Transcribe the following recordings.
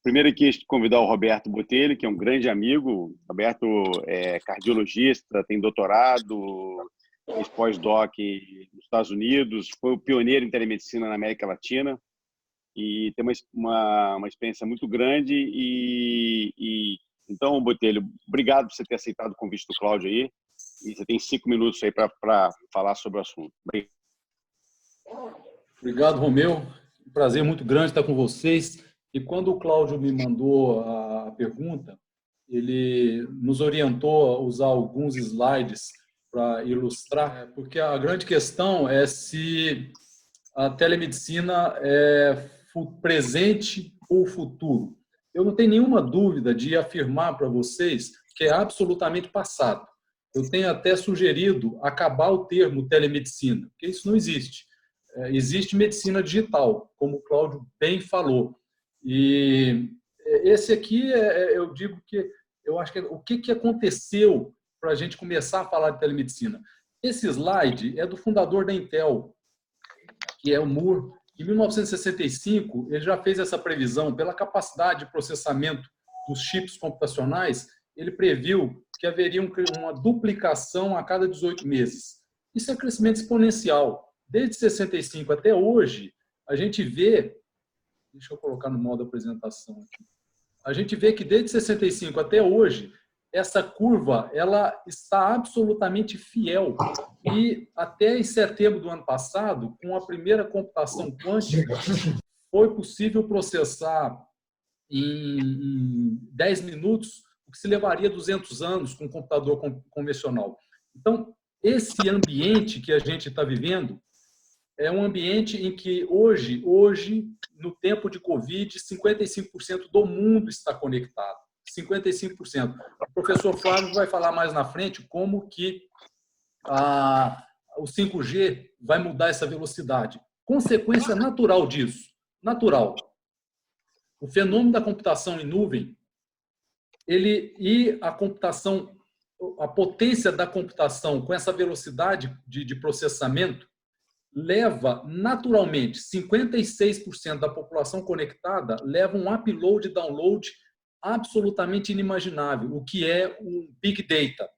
Primeiro aqui convidar o Roberto Botelho, que é um grande amigo. O Roberto é cardiologista, tem doutorado, fez pós-doc nos Estados Unidos, foi o pioneiro em telemedicina na América Latina e tem uma experiência muito grande. Então, Botelho, obrigado por você ter aceitado o convite do Cláudio aí. E você tem 5 minutos aí para falar sobre o assunto. Obrigado, Romeu. Um prazer muito grande estar com vocês. E quando o Cláudio me mandou a pergunta, ele nos orientou a usar alguns slides para ilustrar, porque a grande questão é se a telemedicina é presente ou futuro. Eu não tenho nenhuma dúvida de afirmar para vocês que é absolutamente passado. Eu tenho até sugerido acabar o termo telemedicina, porque isso não existe. Existe medicina digital, como o Cláudio bem falou. E esse aqui, eu digo que eu acho que o que aconteceu para a gente começar a falar de telemedicina. Esse slide é do fundador da Intel, que é o Moore. Em 1965, ele já fez essa previsão. Pela capacidade de processamento dos chips computacionais, ele previu que haveria uma duplicação a cada 18 meses. Isso é crescimento exponencial. Desde 65 até hoje, a gente vê... Deixa eu colocar no modo apresentação aqui. A gente vê que desde 65 até hoje, essa curva ela está absolutamente fiel. E até em setembro do ano passado, com a primeira computação quântica, foi possível processar em 10 minutos o que se levaria 200 anos com um computador convencional. Então, esse ambiente que a gente está vivendo é um ambiente em que hoje, no tempo de Covid, 55% do mundo está conectado. 55%. O professor Flávio vai falar mais na frente como que o 5G vai mudar essa velocidade. Consequência natural disso. Natural. O fenômeno da computação em nuvem, e a computação, a potência da computação com essa velocidade de processamento, leva naturalmente 56% da população conectada leva um upload e download absolutamente inimaginável, o que é o Big Data,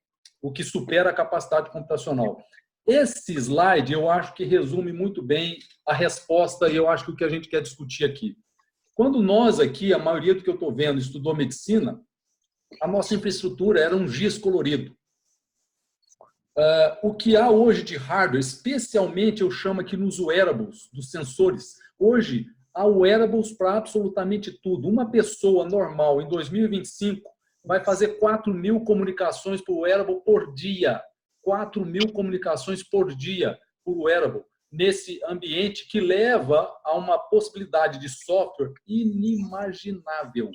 o que supera a capacidade computacional. Esse slide eu acho que resume muito bem a resposta e eu acho que o que a gente quer discutir aqui. Quando nós aqui, a maioria do que eu estou vendo, estudou medicina, a nossa infraestrutura era um giz colorido. O que há hoje de hardware, especialmente eu chamo aqui nos wearables, dos sensores, hoje há wearables para absolutamente tudo. Uma pessoa normal, em 2025, vai fazer 4.000 comunicações por wearable por dia. 4.000 comunicações por dia por wearable, nesse ambiente que leva a uma possibilidade de software inimaginável.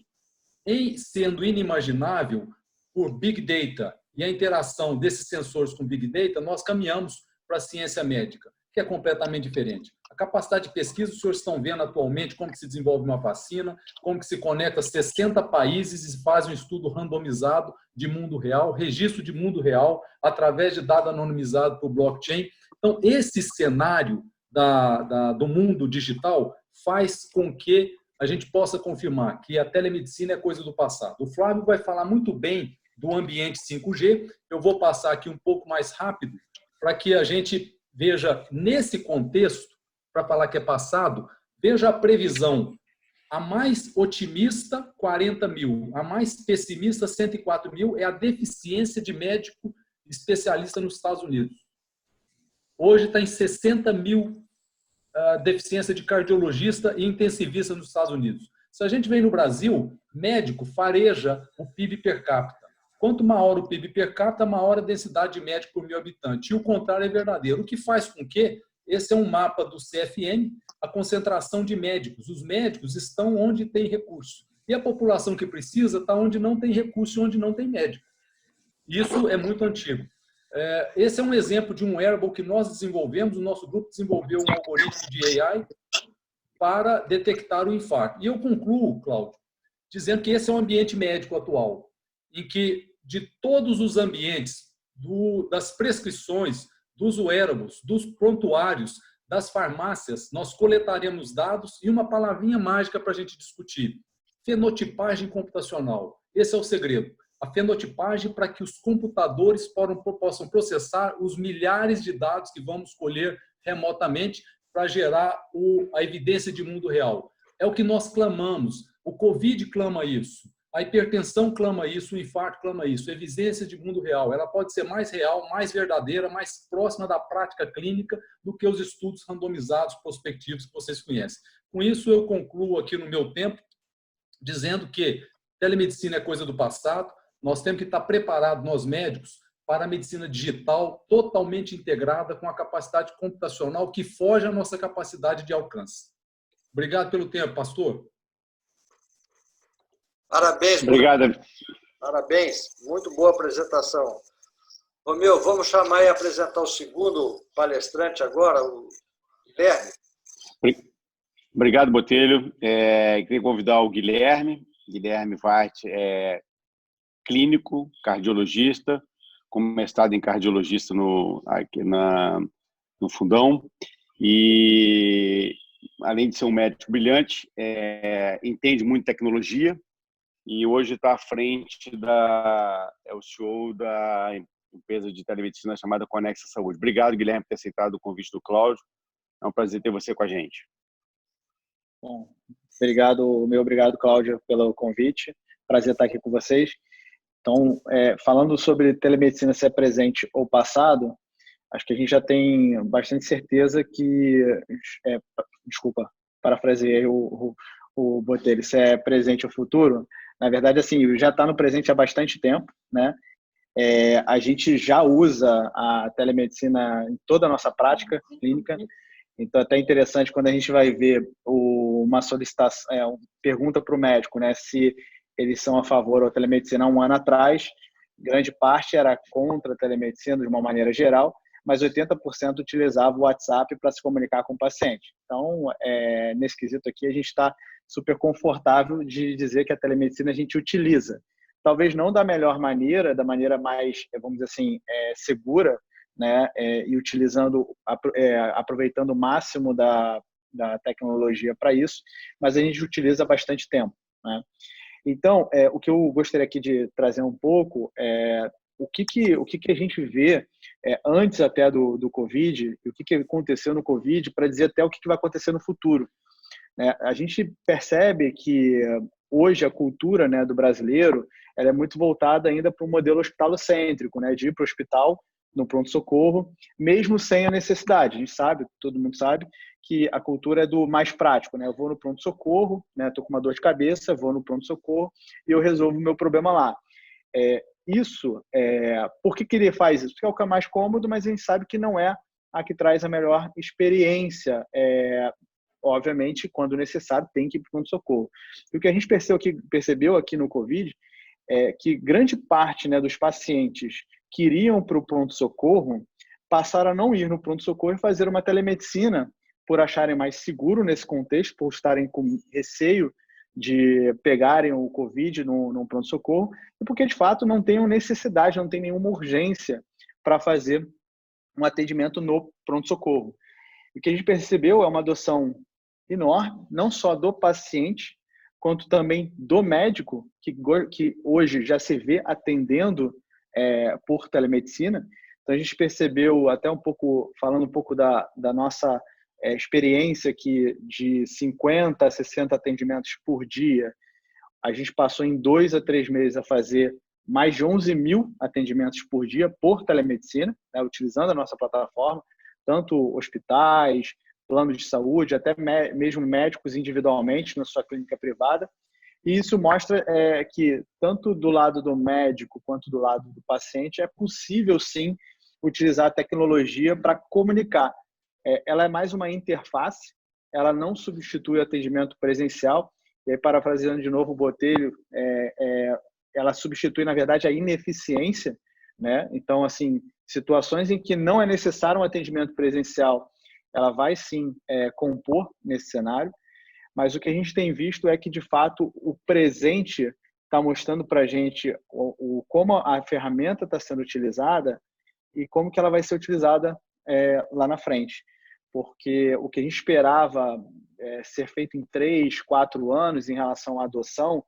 Em sendo inimaginável, por Big Data e a interação desses sensores com Big Data, nós caminhamos para a ciência médica, que é completamente diferente. A capacidade de pesquisa, os senhores estão vendo atualmente como que se desenvolve uma vacina, como que se conecta 60 países e faz um estudo randomizado de mundo real, registro de mundo real, através de dado anonimizado por blockchain. Então, esse cenário do mundo digital faz com que a gente possa confirmar que a telemedicina é coisa do passado. O Flávio vai falar muito bem do ambiente 5G. Eu vou passar aqui um pouco mais rápido para que a gente veja nesse contexto, para falar que é passado, veja a previsão. A mais otimista, 40.000. A mais pessimista, 104.000, é a deficiência de médico especialista nos Estados Unidos. Hoje está em 60.000 deficiência de cardiologista e intensivista nos Estados Unidos. Se a gente vem no Brasil, médico fareja o PIB per capita. Quanto maior o PIB per capita, maior a densidade de médico por 1.000 habitantes. E o contrário é verdadeiro. O que faz com que, esse é um mapa do CFM, a concentração de médicos. Os médicos estão onde tem recurso. E a população que precisa está onde não tem recurso e onde não tem médico. Isso é muito antigo. Esse é um exemplo de um wearable que nós desenvolvemos, o nosso grupo desenvolveu um algoritmo de AI para detectar o infarto. E eu concluo, Cláudio, dizendo que esse é o ambiente médico atual, em que de todos os ambientes, das prescrições, dos wearables, dos prontuários, das farmácias, nós coletaremos dados e uma palavrinha mágica para a gente discutir. Fenotipagem computacional. Esse é o segredo. A fenotipagem para que os computadores possam processar os milhares de dados que vamos colher remotamente para gerar a evidência de mundo real. É o que nós clamamos. O Covid clama isso. A hipertensão clama isso, o infarto clama isso. Evidência de mundo real. Ela pode ser mais real, mais verdadeira, mais próxima da prática clínica do que os estudos randomizados prospectivos que vocês conhecem. Com isso, eu concluo aqui no meu tempo, dizendo que telemedicina é coisa do passado. Nós temos que estar preparados, nós médicos, para a medicina digital totalmente integrada com a capacidade computacional que foge à nossa capacidade de alcance. Obrigado pelo tempo, pastor. Parabéns. Obrigado. Parabéns. Muito boa apresentação. Romeu, vamos chamar e apresentar o segundo palestrante agora, o Guilherme. Obrigado, Botelho. Queria convidar o Guilherme Vart, clínico, cardiologista, com mestrado em cardiologista aqui no Fundão. E, além de ser um médico brilhante, entende muito tecnologia e hoje está à frente é o CEO da empresa de telemedicina chamada Conexa Saúde. Obrigado, Guilherme, por ter aceitado o convite do Cláudio. É um prazer ter você com a gente. Bom, obrigado, Cláudio, pelo convite. Prazer estar aqui com vocês. Então, falando sobre telemedicina ser presente ou passado, acho que a gente já tem bastante certeza que, desculpa, parafraseei o Botelho, se é presente ou futuro. Na verdade, assim, já está no presente há bastante tempo, né? A gente já usa a telemedicina em toda a nossa prática clínica. Então, é até interessante quando a gente vai ver uma solicitação, pergunta para o médico, né, se eles são a favor da telemedicina há um ano atrás. Grande parte era contra a telemedicina de uma maneira geral, mas 80% utilizava o WhatsApp para se comunicar com o paciente. Então, nesse quesito aqui, a gente está super confortável de dizer que a telemedicina a gente utiliza. Talvez não da melhor maneira, da maneira mais, vamos dizer assim, segura, né, e aproveitando o máximo da tecnologia para isso, mas a gente utiliza há bastante tempo, né? Então, o que eu gostaria aqui de trazer um pouco é o que a gente vê antes até do Covid, e o que aconteceu no Covid, para dizer até o que vai acontecer no futuro, né? A gente percebe que hoje a cultura, né, do brasileiro, ela é muito voltada ainda para um modelo hospitalocêntrico, né, de ir para o hospital no pronto-socorro, mesmo sem a necessidade. A gente sabe, todo mundo sabe, que a cultura é do mais prático, né? Eu vou no pronto-socorro, né? Estou com uma dor de cabeça, vou no pronto-socorro e eu resolvo o meu problema lá. Por que ele faz isso? Porque é o que é mais cômodo, mas a gente sabe que não é a que traz a melhor experiência. Obviamente, quando necessário, tem que ir para o pronto-socorro. E o que a gente percebeu aqui no Covid é que grande parte, né, dos pacientes que iriam para o pronto-socorro passaram a não ir no pronto-socorro e fazer uma telemedicina por acharem mais seguro nesse contexto, por estarem com receio de pegarem o Covid no pronto-socorro, e porque, de fato, não tenham necessidade, não tem nenhuma urgência para fazer um atendimento no pronto-socorro. O que a gente percebeu é uma adoção enorme, não só do paciente, quanto também do médico, que hoje já se vê atendendo por telemedicina. Então, a gente percebeu, até falando um pouco da nossa experiência aqui, de 50 a 60 atendimentos por dia, a gente passou em 2 a 3 meses a fazer mais de 11 mil atendimentos por dia por telemedicina, né, utilizando a nossa plataforma, tanto hospitais, planos de saúde, até mesmo médicos individualmente na sua clínica privada. E isso mostra que, tanto do lado do médico quanto do lado do paciente, é possível, sim, utilizar a tecnologia para comunicar. Ela é mais uma interface, ela não substitui o atendimento presencial. E aí, parafraseando de novo o Botelho, ela substitui, na verdade, a ineficiência, né? Então, assim, situações em que não é necessário um atendimento presencial, ela vai, sim, compor nesse cenário. Mas o que a gente tem visto é que, de fato, o presente está mostrando para a gente como a ferramenta está sendo utilizada e como que ela vai ser utilizada lá na frente. porque o que a gente esperava ser feito em 3, 4 anos em relação à adoção,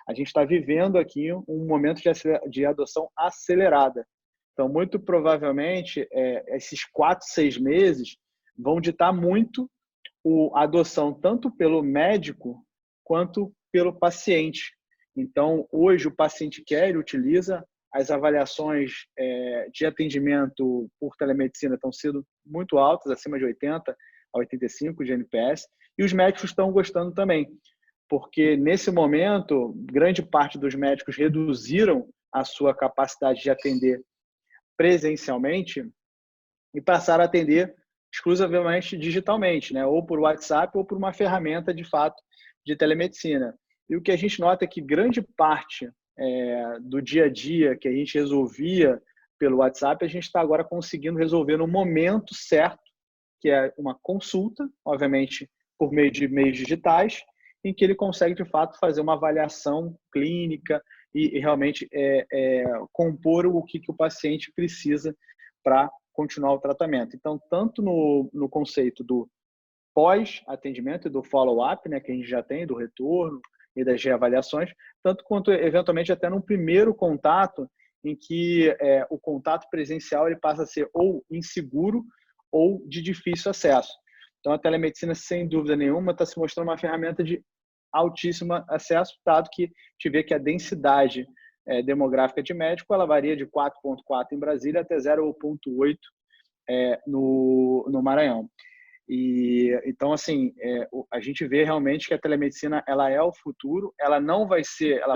a gente está vivendo aqui um momento de adoção acelerada. Então, muito provavelmente, esses 4, 6 meses vão ditar muito a adoção tanto pelo médico quanto pelo paciente. Então, hoje o paciente quer, ele utiliza, as avaliações de atendimento por telemedicina estão sendo muito altas, acima de 80 a 85 de NPS, e os médicos estão gostando também, porque nesse momento, grande parte dos médicos reduziram a sua capacidade de atender presencialmente e passaram a atender exclusivamente digitalmente, né? Ou por WhatsApp ou por uma ferramenta, de fato, de telemedicina. E o que a gente nota é que grande parte do dia a dia que a gente resolvia pelo WhatsApp, a gente está agora conseguindo resolver no momento certo, que é uma consulta, obviamente por meio de meios digitais, em que ele consegue, de fato, fazer uma avaliação clínica e realmente compor o que o paciente precisa para continuar o tratamento. Então, tanto no conceito do pós-atendimento e do follow-up, né, que a gente já tem, do retorno e das reavaliações, tanto quanto, eventualmente, até num primeiro contato, em que o contato presencial ele passa a ser ou inseguro ou de difícil acesso. Então, a telemedicina, sem dúvida nenhuma, está se mostrando uma ferramenta de altíssimo acesso, dado que a gente vê que a densidade demográfica de médico ela varia de 4,4 em Brasília até 0,8 no Maranhão. E então, assim, a gente vê realmente que a telemedicina ela é o futuro, ela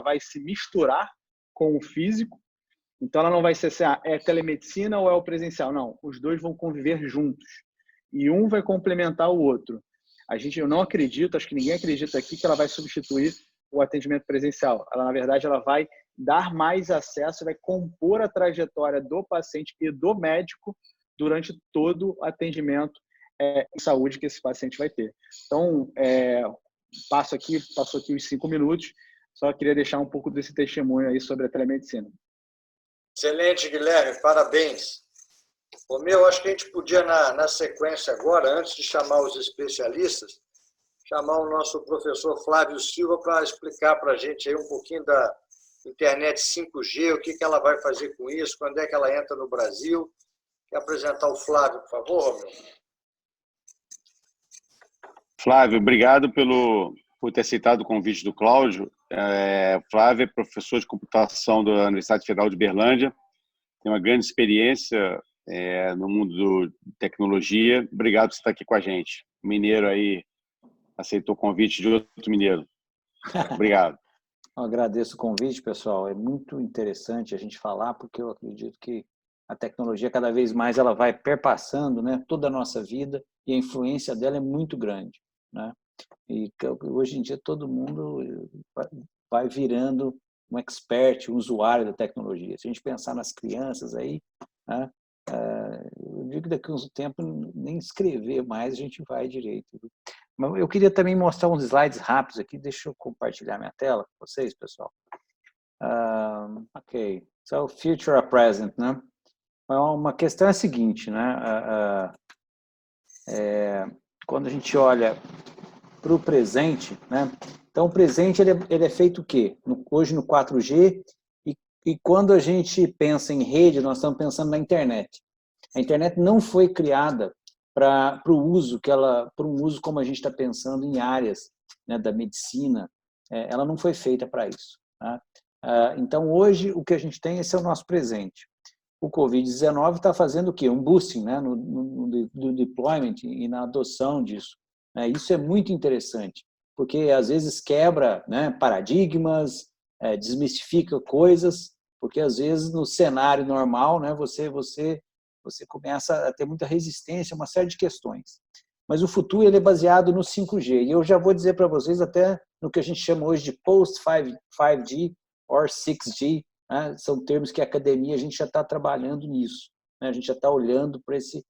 vai se misturar com o físico. Então, ela não vai ser assim, é telemedicina ou é o presencial. Não, os dois vão conviver juntos. E um vai complementar o outro. Eu não acredito, acho que ninguém acredita aqui que ela vai substituir o atendimento presencial. Ela, na verdade, ela vai dar mais acesso, vai compor a trajetória do paciente e do médico durante todo o atendimento em saúde que esse paciente vai ter. Então, passou aqui os 5 minutos, só queria deixar um pouco desse testemunho aí sobre a telemedicina. Excelente, Guilherme, parabéns. Romeu, acho que a gente podia, na sequência agora, antes de chamar os especialistas, chamar o nosso professor Flávio Silva para explicar para a gente aí um pouquinho da internet 5G, o que ela vai fazer com isso, quando é que ela entra no Brasil. Quer apresentar o Flávio, por favor, Romeu? Flávio, obrigado por ter aceitado o convite do Cláudio. Flávio é professor de computação da Universidade Federal de Berlândia, tem uma grande experiência no mundo de tecnologia. Obrigado por estar aqui com a gente. O mineiro aí aceitou o convite de outro mineiro. Obrigado. Eu agradeço o convite, pessoal. É muito interessante a gente falar, porque eu acredito que a tecnologia, cada vez mais, ela vai perpassando, né, toda a nossa vida e a influência dela é muito grande, né? E hoje em dia todo mundo vai virando um expert, um usuário da tecnologia. Se a gente pensar nas crianças aí, né, eu digo que daqui a uns tempos nem escrever mais a gente vai direito. Mas eu queria também mostrar uns slides rápidos aqui. Deixa eu compartilhar minha tela com vocês, pessoal. Ok. So, future or present, né? Uma questão é a seguinte, né? Quando a gente olha para o presente, né? Então, o presente ele é feito o quê? Hoje no 4G, e quando a gente pensa em rede, nós estamos pensando na internet. A internet não foi criada para um uso como a gente está pensando em áreas, né, da medicina. Ela não foi feita para isso, tá? Então, hoje, o que a gente tem, esse é o nosso presente. O Covid-19 está fazendo o quê? Um boosting, né, no deployment e na adoção disso. Isso é muito interessante, porque às vezes quebra, né, paradigmas, desmistifica coisas, porque às vezes no cenário normal, né, você começa a ter muita resistência a uma série de questões. Mas o futuro ele é baseado no 5G, e eu já vou dizer para vocês até no que a gente chama hoje de post-5G or 6G, né? São termos que a academia a gente já está trabalhando nisso, né? A gente já está olhando para esse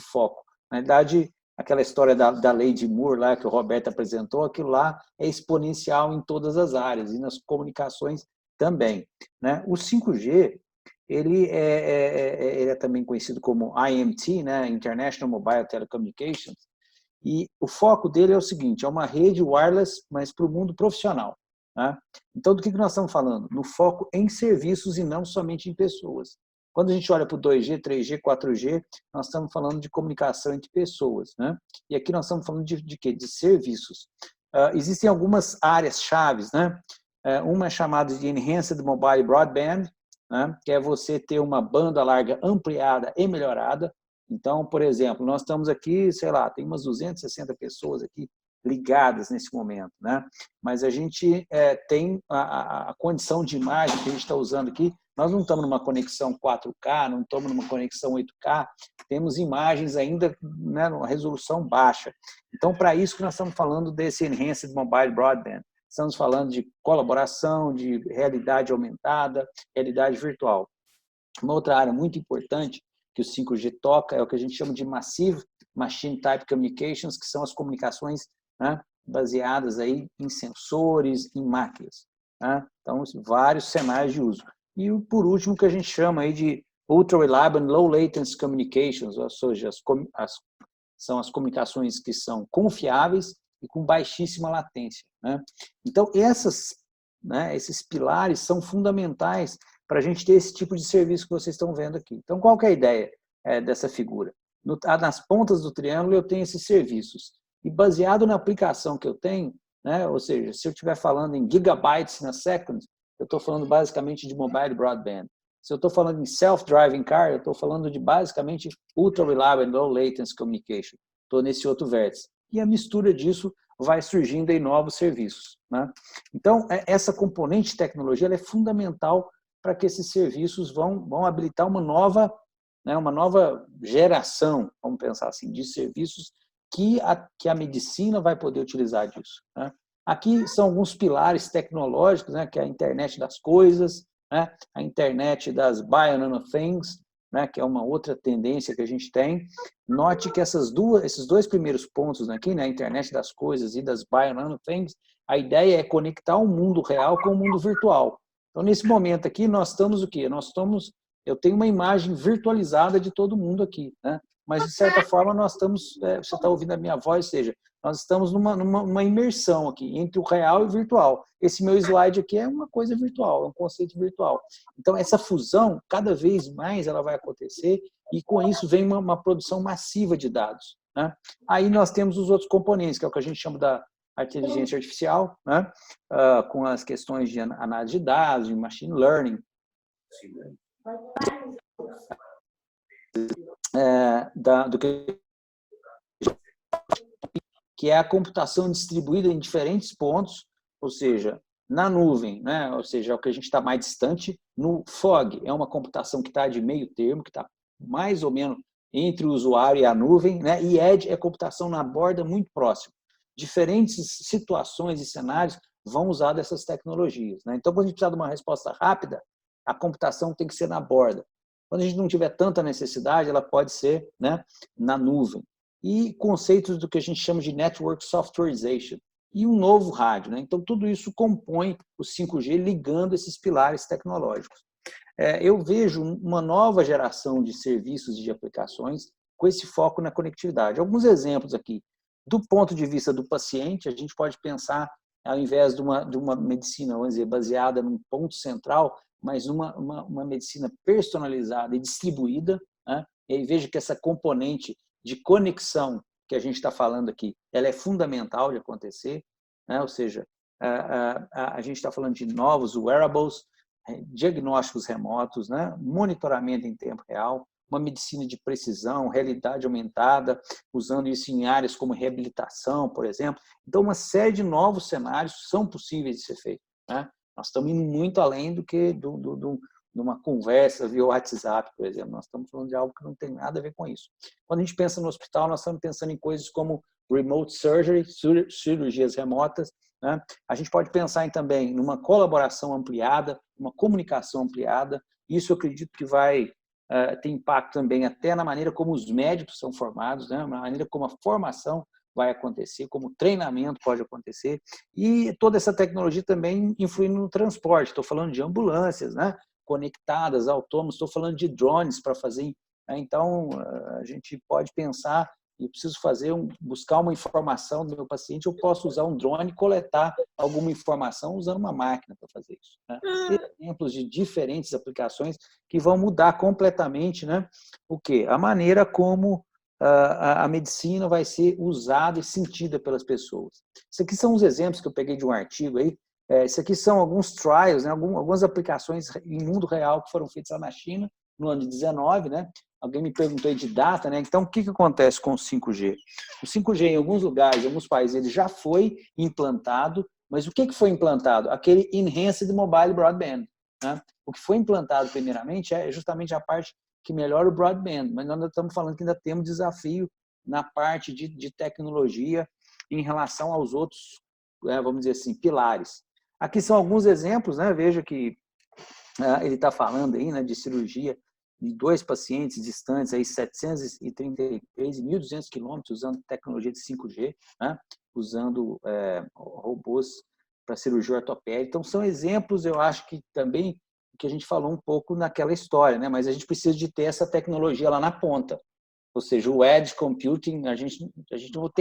foco. Na verdade, aquela história da lei de Moore lá que o Roberto apresentou, aquilo lá é exponencial em todas as áreas e nas comunicações também, né? O 5G ele é também conhecido como IMT, né? International Mobile Telecommunications, e o foco dele é o seguinte, é uma rede wireless, mas para o mundo profissional. Né? Então, do que nós estamos falando? No foco em serviços e não somente em pessoas. Quando a gente olha para o 2G, 3G, 4G, nós estamos falando de comunicação entre pessoas. Né? E aqui nós estamos falando de quê? De serviços. Existem algumas áreas chaves. Né? Uma é chamada de Enhanced Mobile Broadband, né? Que é você ter uma banda larga ampliada e melhorada. Então, por exemplo, nós estamos aqui, sei lá, tem umas 260 pessoas aqui ligadas nesse momento, né? Mas a gente tem a condição de imagem que a gente está usando aqui, nós não estamos numa conexão 4K, não estamos numa conexão 8K, temos imagens ainda, né, numa resolução baixa. Então, para isso que nós estamos falando desse Enhanced Mobile Broadband. Estamos falando de colaboração, de realidade aumentada, realidade virtual. Uma outra área muito importante que o 5G toca é o que a gente chama de Massive Machine Type Communications, que são as comunicações, né, baseadas aí em sensores, em máquinas. Né? Então, vários cenários de uso. E, por último, o que a gente chama aí de Ultra Reliable and Low Latency Communications, ou seja, são as comunicações que são confiáveis e com baixíssima latência. Né? Então, esses pilares são fundamentais para a gente ter esse tipo de serviço que vocês estão vendo aqui. Então, qual que é a ideia dessa figura? Nas pontas do triângulo eu tenho esses serviços. E baseado na aplicação que eu tenho, né, ou seja, se eu estiver falando em gigabytes na second, eu estou falando basicamente de mobile broadband. Se eu estou falando em self-driving car, eu estou falando de basicamente ultra reliable and low latency communication. Estou nesse outro vértice. E a mistura disso vai surgindo em novos serviços. Né? Então, essa componente de tecnologia ela é fundamental para que esses serviços vão habilitar uma nova geração, vamos pensar assim, de serviços que a medicina vai poder utilizar disso. Né? Aqui são alguns pilares tecnológicos, né, que é a internet das coisas, né, a internet das Bio-Nano-Things, né, que é uma outra tendência que a gente tem. Note que esses dois primeiros pontos aqui, né, a internet das coisas e das Bio-Nano-Things, a ideia é conectar o mundo real com o mundo virtual. Então, nesse momento aqui, nós estamos o quê? Eu tenho uma imagem virtualizada de todo mundo aqui, né? Mas, de certa forma, nós estamos, você está ouvindo a minha voz, ou seja, nós estamos numa imersão aqui, entre o real e o virtual. Esse meu slide aqui é uma coisa virtual, é um conceito virtual. Então, essa fusão, cada vez mais ela vai acontecer, e com isso vem uma produção massiva de dados. Né? Aí nós temos os outros componentes, que é o que a gente chama da inteligência artificial, né? Com as questões de análise de dados, de machine learning, do que é a computação distribuída em diferentes pontos, ou seja, na nuvem, né? Ou seja, é o que a gente está mais distante, no fog, é uma computação que está de meio termo, que está mais ou menos entre o usuário e a nuvem, né? E edge é computação na borda muito próxima. Diferentes situações e cenários vão usar dessas tecnologias. Né? Então, quando a gente precisa de uma resposta rápida, a computação tem que ser na borda. Quando a gente não tiver tanta necessidade, ela pode ser, né, na nuvem. E conceitos do que a gente chama de Network Softwareization. E um novo rádio. Né? Então, tudo isso compõe o 5G ligando esses pilares tecnológicos. Eu vejo uma nova geração de serviços e de aplicações com esse foco na conectividade. Alguns exemplos aqui. Do ponto de vista do paciente, a gente pode pensar, ao invés de uma medicina, vamos dizer, baseada num ponto central, mas uma medicina personalizada e distribuída. Né? E aí veja que essa componente de conexão que a gente está falando aqui, ela é fundamental de acontecer. Né? Ou seja, a gente está falando de novos wearables, diagnósticos remotos, né? Monitoramento em tempo real, uma medicina de precisão, realidade aumentada, usando isso em áreas como reabilitação, por exemplo. Então, uma série de novos cenários são possíveis de ser feitos. Né? Nós estamos indo muito além do que de uma conversa via WhatsApp, por exemplo. Nós estamos falando de algo que não tem nada a ver com isso. Quando a gente pensa no hospital, nós estamos pensando em coisas como remote surgery, cirurgias remotas. Né? A gente pode pensar também numa colaboração ampliada, uma comunicação ampliada. Isso eu acredito que vai tem impacto também até na maneira como os médicos são formados, né? Na maneira como a formação vai acontecer, como o treinamento pode acontecer, e toda essa tecnologia também influindo no transporte. Estou falando de ambulâncias, né? conectadas, autônomas. Estou falando de drones para fazer. Então, a gente pode pensar, eu preciso buscar uma informação do meu paciente, eu posso usar um drone e coletar alguma informação usando uma máquina para fazer isso. Né? Exemplos de diferentes aplicações que vão mudar completamente, né, o quê? A maneira como a medicina vai ser usada e sentida pelas pessoas. Isso aqui são os exemplos que eu peguei de um artigo aí. Isso aqui são alguns trials, né, algumas aplicações em mundo real que foram feitas lá na China no ano de 19, né? Alguém me perguntou aí de data, né? Então, o que acontece com o 5G? O 5G, em alguns lugares, em alguns países, ele já foi implantado, mas o que foi implantado? Aquele Enhanced Mobile Broadband. Né? O que foi implantado, primeiramente, é justamente a parte que melhora o broadband, mas nós estamos falando que ainda temos desafio na parte de tecnologia em relação aos outros, vamos dizer assim, pilares. Aqui são alguns exemplos, né? Veja que ele está falando aí, né, de cirurgia de 2 pacientes distantes, aí 733 e 1.200 quilômetros, usando tecnologia de 5G, né, usando robôs para cirurgia ortopédica. Então, são exemplos, eu acho que também, que a gente falou um pouco naquela história, né, mas a gente precisa de ter essa tecnologia lá na ponta. Ou seja, o Edge Computing, nós vamos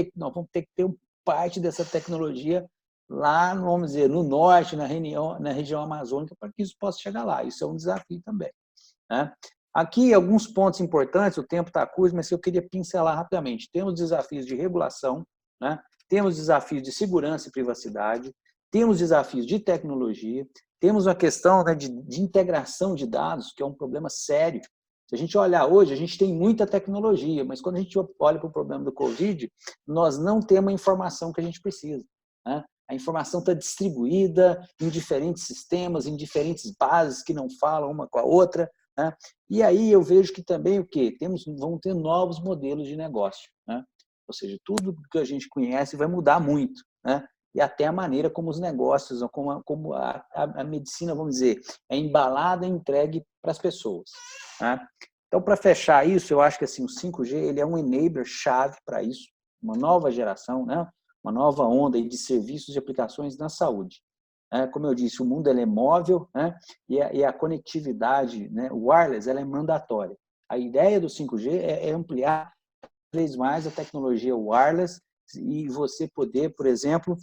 ter que ter parte dessa tecnologia lá, vamos dizer, no norte, na região amazônica, para que isso possa chegar lá. Isso é um desafio também. Né? Aqui, alguns pontos importantes, o tempo está curto, mas eu queria pincelar rapidamente. Temos desafios de regulação, né? Temos desafios de segurança e privacidade, temos desafios de tecnologia, temos uma questão, né, de integração de dados, que é um problema sério. Se a gente olhar hoje, a gente tem muita tecnologia, mas quando a gente olha para o problema do Covid, nós não temos a informação que a gente precisa. Né? A informação está distribuída em diferentes sistemas, em diferentes bases que não falam uma com a outra. Né? E aí eu vejo que também o quê? Vamos ter novos modelos de negócio. Né? Ou seja, tudo que a gente conhece vai mudar muito. Né? E até a maneira como os negócios, como a medicina, vamos dizer, é embalada e entregue para as pessoas. Né? Então, para fechar isso, eu acho que assim, o 5G ele é um enabler chave para isso, uma nova geração, né? Uma nova onda de serviços e aplicações na saúde. Como eu disse, o mundo ele é móvel, né? E a conectividade, né? O wireless ela é mandatória. A ideia do 5G é ampliar cada vez mais a tecnologia wireless e você poder, por exemplo,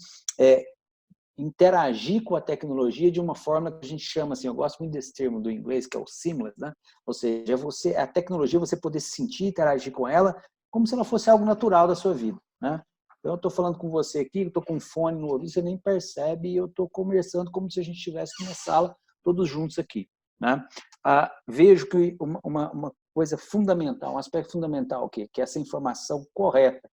interagir com a tecnologia de uma forma que a gente chama assim, eu gosto muito desse termo do inglês, que é o seamless, né? Ou seja, a tecnologia, você poder se sentir, interagir com ela como se ela fosse algo natural da sua vida, né? Eu estou falando com você aqui, eu estou com um fone no ouvido, você nem percebe, e eu estou conversando como se a gente estivesse numa sala, todos juntos aqui. Né? Vejo que uma coisa fundamental, um aspecto fundamental, que essa informação correta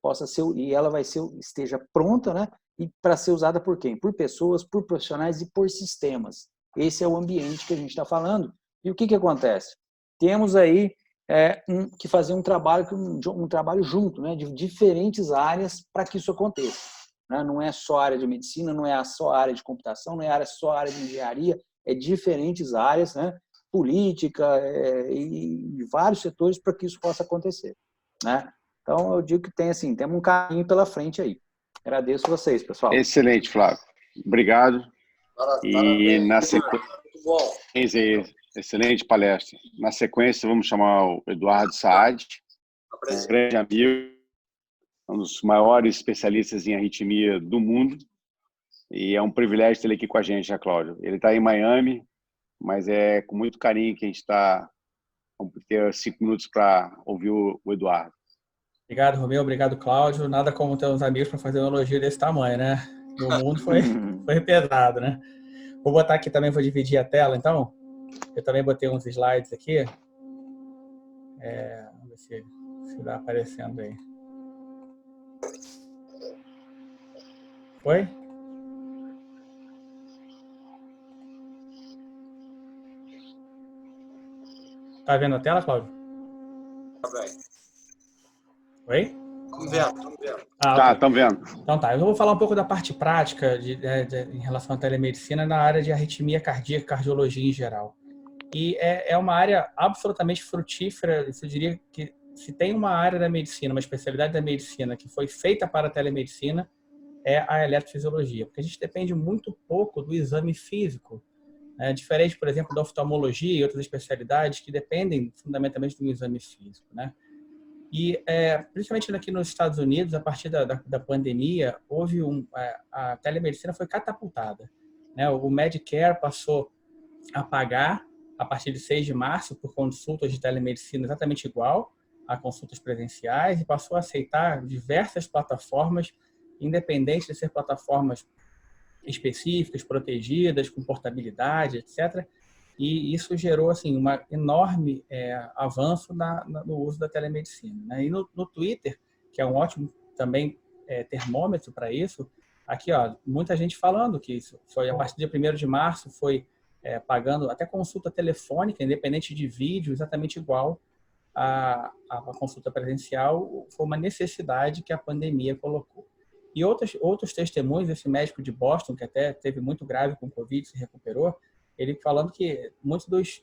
possa ser, e ela esteja pronta, né? E para ser usada por quem? Por pessoas, por profissionais e por sistemas. Esse é o ambiente que a gente está falando. E o que acontece? Temos aí que fazer um trabalho junto, né, de diferentes áreas para que isso aconteça. Né? Não é só a área de medicina, não é só a área de computação, não é só a área de engenharia, é diferentes áreas, né, política e vários setores para que isso possa acontecer. Né? Então, eu digo que temos um caminho pela frente aí. Agradeço vocês, pessoal. Excelente, Flávio. Obrigado. E na sequência... Muito bom. Excelente palestra. Na sequência, vamos chamar o Eduardo Saad, um grande amigo, um dos maiores especialistas em arritmia do mundo. E é um privilégio ter ele aqui com a gente, né, Cláudio? Ele está em Miami, mas é com muito carinho que a gente está... Vamos ter 5 minutos para ouvir o Eduardo. Obrigado, Romeu. Obrigado, Cláudio. Nada como ter uns amigos para fazer um elogio desse tamanho, né? O mundo foi pesado, né? Vou botar aqui também, vou dividir a tela, então. Eu também botei uns slides aqui. Vamos ver se está aparecendo aí. Foi? Tá vendo a tela, Cláudio? Tá bem. Oi? Estamos vendo. Tá, estamos vendo. Então tá, eu vou falar um pouco da parte prática em relação à telemedicina na área de arritmia cardíaca e cardiologia em geral. E é uma área absolutamente frutífera. Eu diria que se tem uma área da medicina, uma especialidade da medicina que foi feita para a telemedicina, é a eletrofisiologia, porque a gente depende muito pouco do exame físico Diferente, por exemplo, da oftalmologia e outras especialidades que dependem fundamentalmente de um exame físico, né? E, principalmente aqui nos Estados Unidos, a partir da pandemia, a telemedicina foi catapultada, né? O Medicare passou a pagar, a partir de 6 de março, por consultas de telemedicina exatamente igual a consultas presenciais e passou a aceitar diversas plataformas, independente de ser plataformas específicas, protegidas, com portabilidade, etc. E isso gerou assim um enorme avanço no uso da telemedicina, né? E no Twitter, que é um ótimo também termômetro para isso, aqui muita gente falando que isso foi a partir de 1º de março, foi pagando até consulta telefônica, independente de vídeo, exatamente igual a consulta presencial, foi uma necessidade que a pandemia colocou. E outros testemunhos, esse médico de Boston, que até teve muito grave com Covid, se recuperou, ele falando que muitos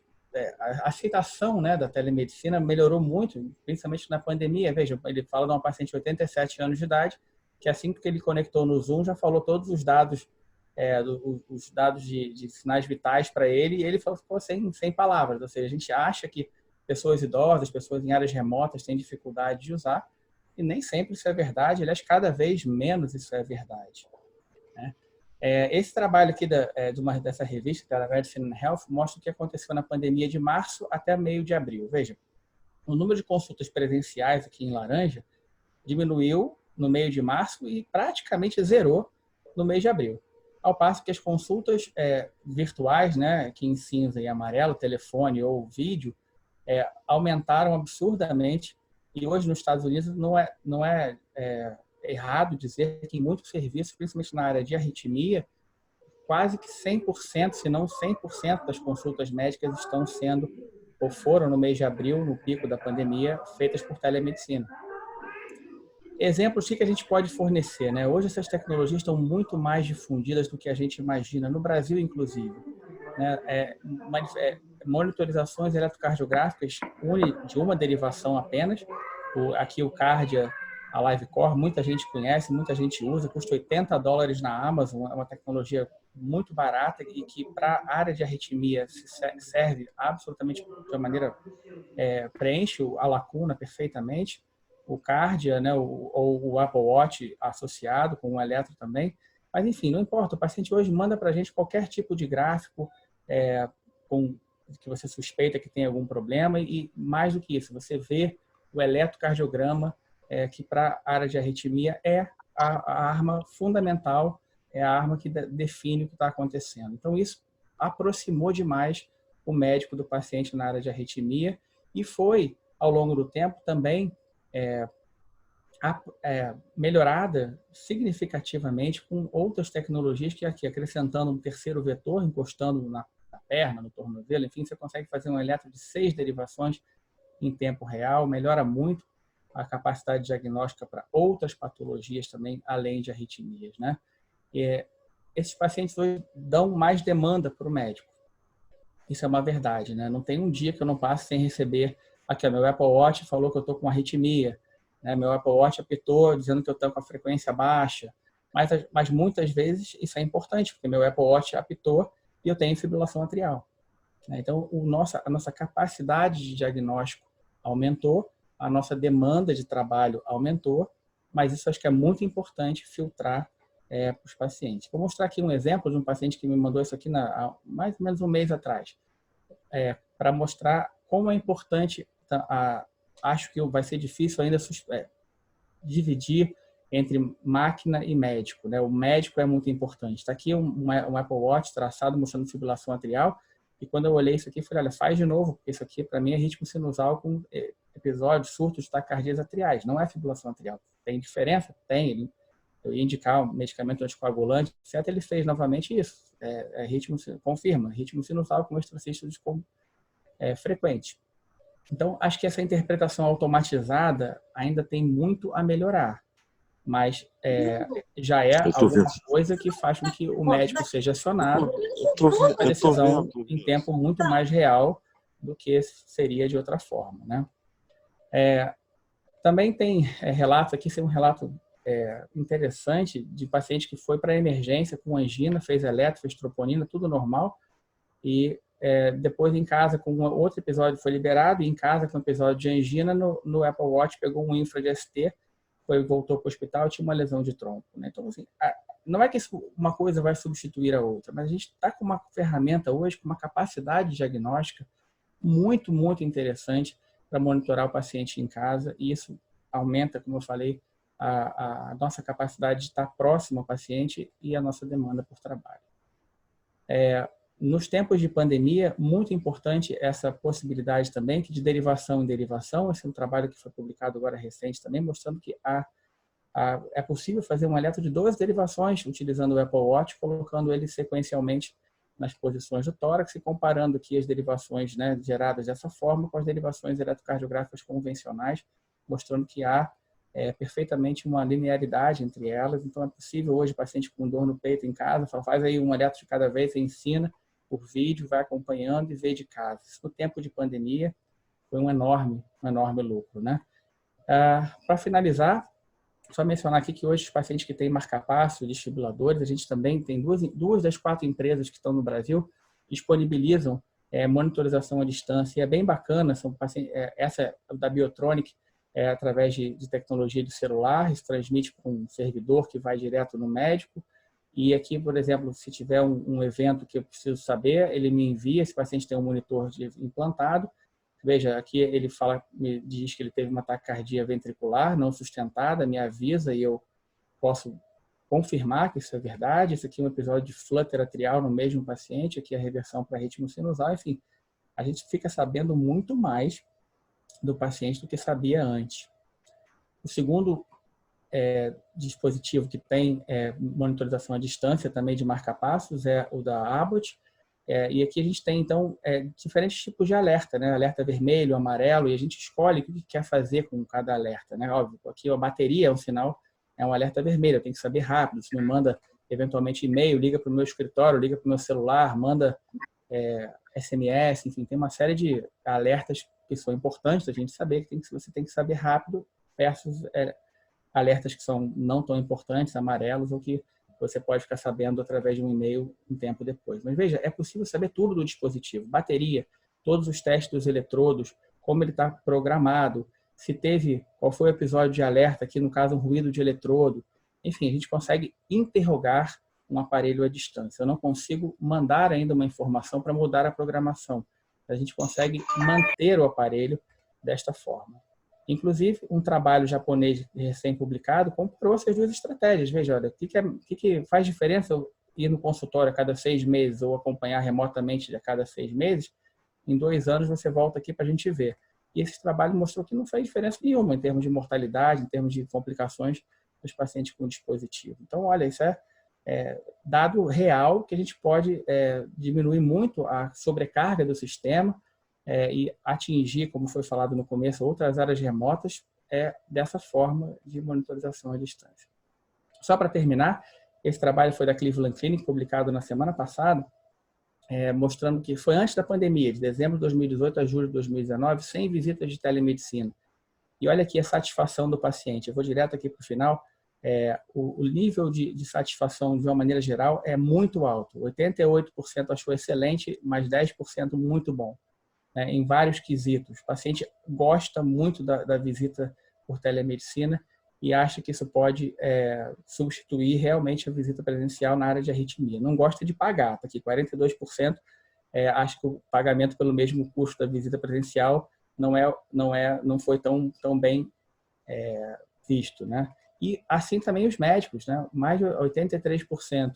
a aceitação, né, da telemedicina melhorou muito, principalmente na pandemia. Veja, ele fala de uma paciente de 87 anos de idade, que assim que ele conectou no Zoom, já falou todos os dados, os dados de sinais vitais para ele, e ele ficou sem palavras. Ou seja, a gente acha que pessoas idosas, pessoas em áreas remotas têm dificuldade de usar, e nem sempre isso é verdade. Aliás, cada vez menos isso é verdade, né? Esse trabalho aqui dessa revista, da Medicine and Health, mostra o que aconteceu na pandemia de março até meio de abril. Veja, o número de consultas presenciais aqui em laranja diminuiu no meio de março e praticamente zerou no mês de abril. Ao passo que as consultas virtuais, né, aqui em cinza e amarelo, telefone ou vídeo, aumentaram absurdamente. E hoje nos Estados Unidos não é errado dizer que em muitos serviços, principalmente na área de arritmia, quase que 100%, se não 100% das consultas médicas estão sendo ou foram no mês de abril, no pico da pandemia, feitas por telemedicina. Exemplos que a gente pode fornecer, né? Hoje essas tecnologias estão muito mais difundidas do que a gente imagina, no Brasil inclusive, né? Monitorizações eletrocardiográficas de uma derivação apenas. Aqui o Cardia, a LiveCore, muita gente conhece, muita gente usa, custa $80 na Amazon, é uma tecnologia muito barata e que para a área de arritmia serve absolutamente de uma maneira, preenche a lacuna perfeitamente. O Cardia, né, ou o Apple Watch associado com o eletro também. Mas enfim, não importa, o paciente hoje manda para a gente qualquer tipo de gráfico que você suspeita que tem algum problema e mais do que isso, você vê o eletrocardiograma, que para a área de arritmia é a arma fundamental, é a arma que define o que está acontecendo. Então, isso aproximou demais o médico do paciente na área de arritmia e foi, ao longo do tempo, também melhorada significativamente com outras tecnologias que aqui, acrescentando um terceiro vetor, encostando na perna, no tornozelo, enfim, você consegue fazer um eletro de 6 derivações em tempo real, melhora muito a capacidade diagnóstica para outras patologias também, além de arritmias, né? Esses pacientes hoje dão mais demanda para o médico. Isso é uma verdade, né? Não tem um dia que eu não passe sem receber aqui, meu Apple Watch falou que eu estou com arritmia, né? Meu Apple Watch apitou dizendo que eu estou com a frequência baixa, mas muitas vezes isso é importante, porque meu Apple Watch apitou e eu tenho fibrilação atrial. Então, a nossa capacidade de diagnóstico aumentou, a nossa demanda de trabalho aumentou, mas isso acho que é muito importante filtrar para os pacientes. Vou mostrar aqui um exemplo de um paciente que me mandou isso aqui há mais ou menos um mês atrás, para mostrar como é importante, acho que vai ser difícil ainda dividir entre máquina e médico, né? O médico é muito importante. Está aqui um Apple Watch traçado mostrando fibrilação atrial, e quando eu olhei isso aqui, eu falei, olha, faz de novo, porque isso aqui, para mim, é ritmo sinusal com episódios, surtos de taquicardias atriais. Não é fibrilação atrial. Tem diferença? Tem. Eu ia indicar um medicamento anticoagulante, etc. Ele fez novamente isso. Confirma, ritmo sinusal com extracístoles frequente. Então, acho que essa interpretação automatizada ainda tem muito a melhorar. Mas já é alguma coisa que faz com que o médico seja acionado a decisão em tempo muito mais real do que seria de outra forma, né? Também tem relatos aqui, esse é um relato interessante de paciente que foi para a emergência com angina, fez eletro, fez troponina, tudo normal, E depois em casa, com outro episódio foi liberado, e em casa com um episódio de angina, no Apple Watch pegou um infra de ST, voltou para o hospital e tinha uma lesão de tronco. Né? Então, assim, não é que uma coisa vai substituir a outra, mas a gente está com uma ferramenta hoje, com uma capacidade diagnóstica muito, muito interessante para monitorar o paciente em casa, e isso aumenta, como eu falei, a nossa capacidade de estar próximo ao paciente e a nossa demanda por trabalho. Nos tempos de pandemia, muito importante essa possibilidade também que de derivação em derivação. Esse é um trabalho que foi publicado agora recente também, mostrando que é possível fazer um alerta de 2 derivações utilizando o Apple Watch, colocando ele sequencialmente nas posições do tórax e comparando aqui as derivações, né, geradas dessa forma com as derivações eletrocardiográficas convencionais, mostrando que há perfeitamente uma linearidade entre elas. Então, é possível hoje, paciente com dor no peito em casa, faz aí um eletro de cada vez, você ensina por vídeo, vai acompanhando e vê de casa. Isso no tempo de pandemia foi um enorme lucro, né? Para finalizar, só mencionar aqui que hoje os pacientes que têm marca-passo, desfibriladores, a gente também tem duas das 4 empresas que estão no Brasil disponibilizam monitorização à distância, e é bem bacana. São pacientes, essa da Biotronic através de tecnologia de celular, se transmite para um servidor que vai direto no médico. E aqui, por exemplo, se tiver um evento que eu preciso saber, ele me envia, esse paciente tem um monitor implantado. Veja, aqui ele me diz que ele teve uma taquicardia ventricular não sustentada, me avisa e eu posso confirmar que isso é verdade. Esse aqui é um episódio de flutter atrial no mesmo paciente, aqui é a reversão para ritmo sinusal. Enfim, a gente fica sabendo muito mais do paciente do que sabia antes. O segundo dispositivo que tem monitorização à distância também de marca-passos é o da Abbott. E aqui a gente tem, então, diferentes tipos de alerta, né? Alerta vermelho, amarelo, e a gente escolhe o que quer fazer com cada alerta, né? Óbvio, aqui a bateria é um sinal, é um alerta vermelho, eu tenho que saber rápido. Se me manda, eventualmente, e-mail, liga para o meu escritório, liga para o meu celular, manda SMS, enfim, tem uma série de alertas que são importantes a gente saber, que você tem que saber rápido, versus alertas que são não tão importantes, amarelos, ou que você pode ficar sabendo através de um e-mail um tempo depois. Mas veja, é possível saber tudo do dispositivo. Bateria, todos os testes dos eletrodos, como ele está programado, se teve, qual foi o episódio de alerta, aqui no caso um ruído de eletrodo. Enfim, a gente consegue interrogar um aparelho à distância. Eu não consigo mandar ainda uma informação para mudar a programação. A gente consegue manter o aparelho desta forma. Inclusive, um trabalho japonês recém-publicado comparou essas 2 estratégias. Veja, olha, o que faz diferença eu ir no consultório a cada 6 meses ou acompanhar remotamente a cada 6 meses? Em 2 anos você volta aqui para a gente ver. E esse trabalho mostrou que não faz diferença nenhuma em termos de mortalidade, em termos de complicações dos pacientes com dispositivo. Então, olha, isso é dado real que a gente pode diminuir muito a sobrecarga do sistema, e atingir, como foi falado no começo, outras áreas remotas dessa forma de monitorização à distância. Só para terminar, esse trabalho foi da Cleveland Clinic, publicado na semana passada, mostrando que foi antes da pandemia, de dezembro de 2018 a julho de 2019, sem visitas de telemedicina. E olha aqui a satisfação do paciente. Eu vou direto aqui para o final. O nível de satisfação, de uma maneira geral, é muito alto. 88% achou excelente, mais 10% muito bom. Em vários quesitos. O paciente gosta muito da visita por telemedicina e acha que isso pode substituir realmente a visita presencial na área de arritmia. Não gosta de pagar, tá aqui 42% acha que o pagamento pelo mesmo custo da visita presencial não foi tão bem visto, né? E assim também os médicos, né? Mais de 83%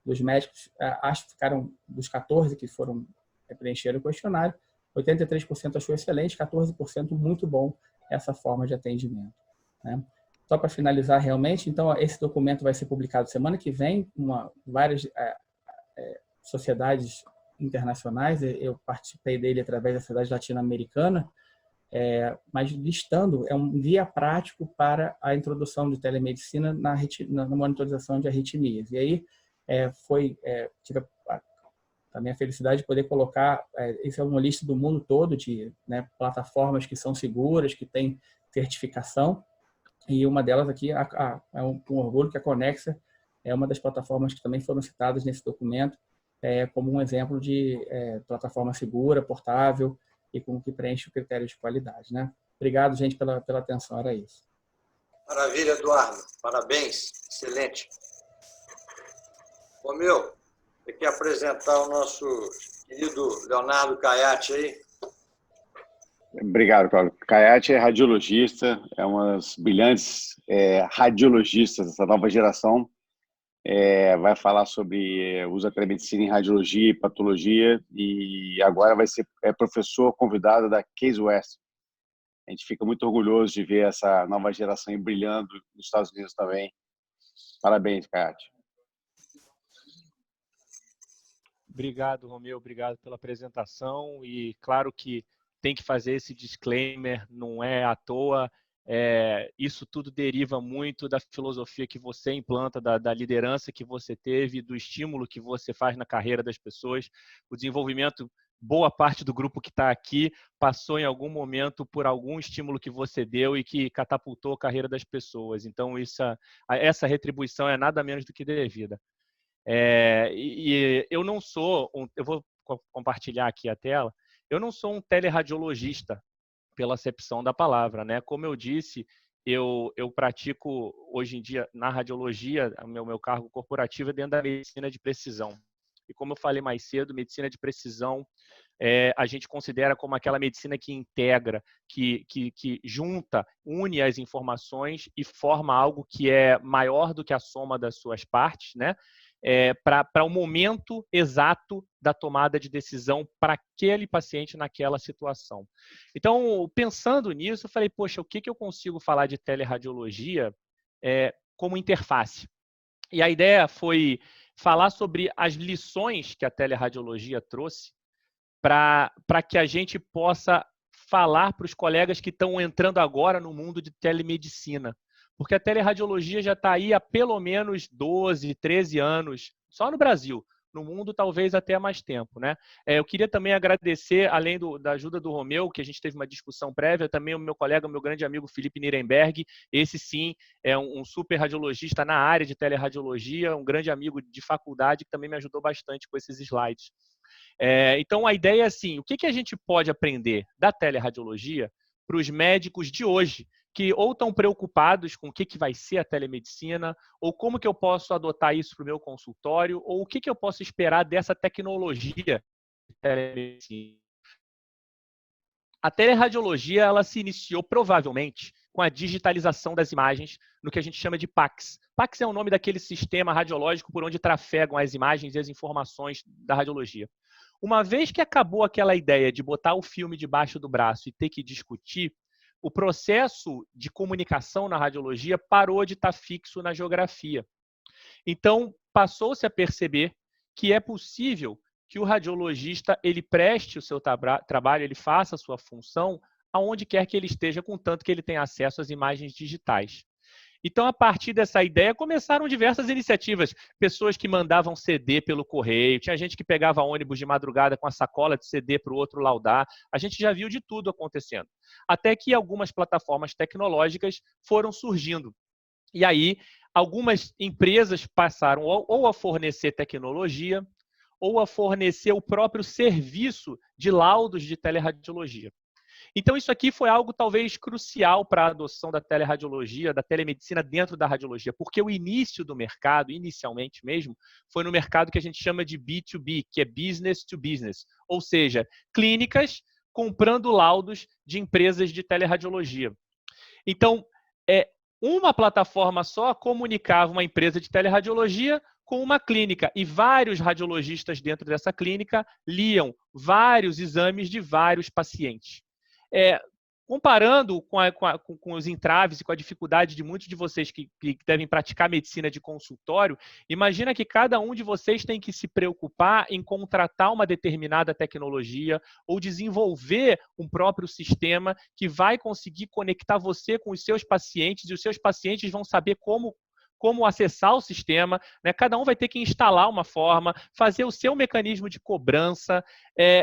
dos médicos acho que ficaram dos 14 que foram preencher o questionário. 83% achou excelente, 14% muito bom essa forma de atendimento, né? Só para finalizar realmente, então, esse documento vai ser publicado semana que vem, várias sociedades internacionais, eu participei dele através da Sociedade Latino-Americana, mas listando, é um guia prático para a introdução de telemedicina na monitorização de arritmias. E aí, tive também a felicidade de poder colocar, isso é uma lista do mundo todo de plataformas que são seguras, que têm certificação, e uma delas aqui é um orgulho que a Conexa é uma das plataformas que também foram citadas nesse documento, como um exemplo de plataforma segura, portável e com que preenche o critério de qualidade, né? Obrigado, gente, pela atenção, era isso. Maravilha, Eduardo. Parabéns. Excelente. Romeu, você quer apresentar o nosso querido Leonardo Caiati aí? Obrigado, Cláudio. Caiati é radiologista, é uma das brilhantes radiologistas dessa nova geração. Vai falar sobre uso da telemedicina em radiologia e patologia, e agora vai ser professor convidado da Case Western. A gente fica muito orgulhoso de ver essa nova geração brilhando nos Estados Unidos também. Parabéns, Caiati. Obrigado, Romeu. Obrigado pela apresentação. E claro que tem que fazer esse disclaimer, não é à toa. Isso tudo deriva muito da filosofia que você implanta, da liderança que você teve, do estímulo que você faz na carreira das pessoas. O desenvolvimento, boa parte do grupo que está aqui passou em algum momento por algum estímulo que você deu e que catapultou a carreira das pessoas. Então, essa retribuição é nada menos do que devida. E eu não sou, eu vou compartilhar aqui a tela, eu não sou um teleradiologista, pela acepção da palavra, né? Como eu disse, eu pratico hoje em dia na radiologia, meu cargo corporativo é dentro da medicina de precisão. E como eu falei mais cedo, medicina de precisão a gente considera como aquela medicina que integra, que junta, une as informações e forma algo que é maior do que a soma das suas partes, né? Para o momento exato da tomada de decisão para aquele paciente naquela situação. Então, pensando nisso, eu falei, poxa, o que eu consigo falar de teleradiologia como interface? E a ideia foi falar sobre as lições que a teleradiologia trouxe para que a gente possa falar para os colegas que estão entrando agora no mundo de telemedicina. Porque a teleradiologia já está aí há pelo menos 12, 13 anos, só no Brasil. No mundo, talvez até há mais tempo, né? Eu queria também agradecer, além da ajuda do Romeu, que a gente teve uma discussão prévia, também o meu colega, meu grande amigo Felipe Nirenberg. Esse sim é um super radiologista na área de teleradiologia, um grande amigo de faculdade que também me ajudou bastante com esses slides. Então, a ideia é assim, o que a gente pode aprender da teleradiologia para os médicos de hoje, que ou estão preocupados com o que vai ser a telemedicina, ou como que eu posso adotar isso para o meu consultório, ou o que eu posso esperar dessa tecnologia de telemedicina. A teleradiologia ela se iniciou provavelmente com a digitalização das imagens no que a gente chama de PACS. PACS é o nome daquele sistema radiológico por onde trafegam as imagens e as informações da radiologia. Uma vez que acabou aquela ideia de botar o filme debaixo do braço e ter que discutir, o processo de comunicação na radiologia parou de estar fixo na geografia. Então, passou-se a perceber que é possível que o radiologista ele preste o seu trabalho, ele faça a sua função aonde quer que ele esteja, contanto que ele tenha acesso às imagens digitais. Então, a partir dessa ideia, começaram diversas iniciativas. Pessoas que mandavam CD pelo correio, tinha gente que pegava ônibus de madrugada com a sacola de CD para o outro laudar. A gente já viu de tudo acontecendo. Até que algumas plataformas tecnológicas foram surgindo. E aí, algumas empresas passaram ou a fornecer tecnologia, ou a fornecer o próprio serviço de laudos de teleradiologia. Então, isso aqui foi algo talvez crucial para a adoção da teleradiologia, da telemedicina dentro da radiologia, porque o início do mercado, inicialmente mesmo, foi no mercado que a gente chama de B2B, que é business to business, ou seja, clínicas comprando laudos de empresas de teleradiologia. Então, uma plataforma só comunicava uma empresa de teleradiologia com uma clínica, e vários radiologistas dentro dessa clínica liam vários exames de vários pacientes. Comparando com os entraves e com a dificuldade de muitos de vocês que devem praticar medicina de consultório, imagina que cada um de vocês tem que se preocupar em contratar uma determinada tecnologia ou desenvolver um próprio sistema que vai conseguir conectar você com os seus pacientes e os seus pacientes vão saber como como acessar o sistema, né? Cada um vai ter que instalar uma forma, fazer o seu mecanismo de cobrança.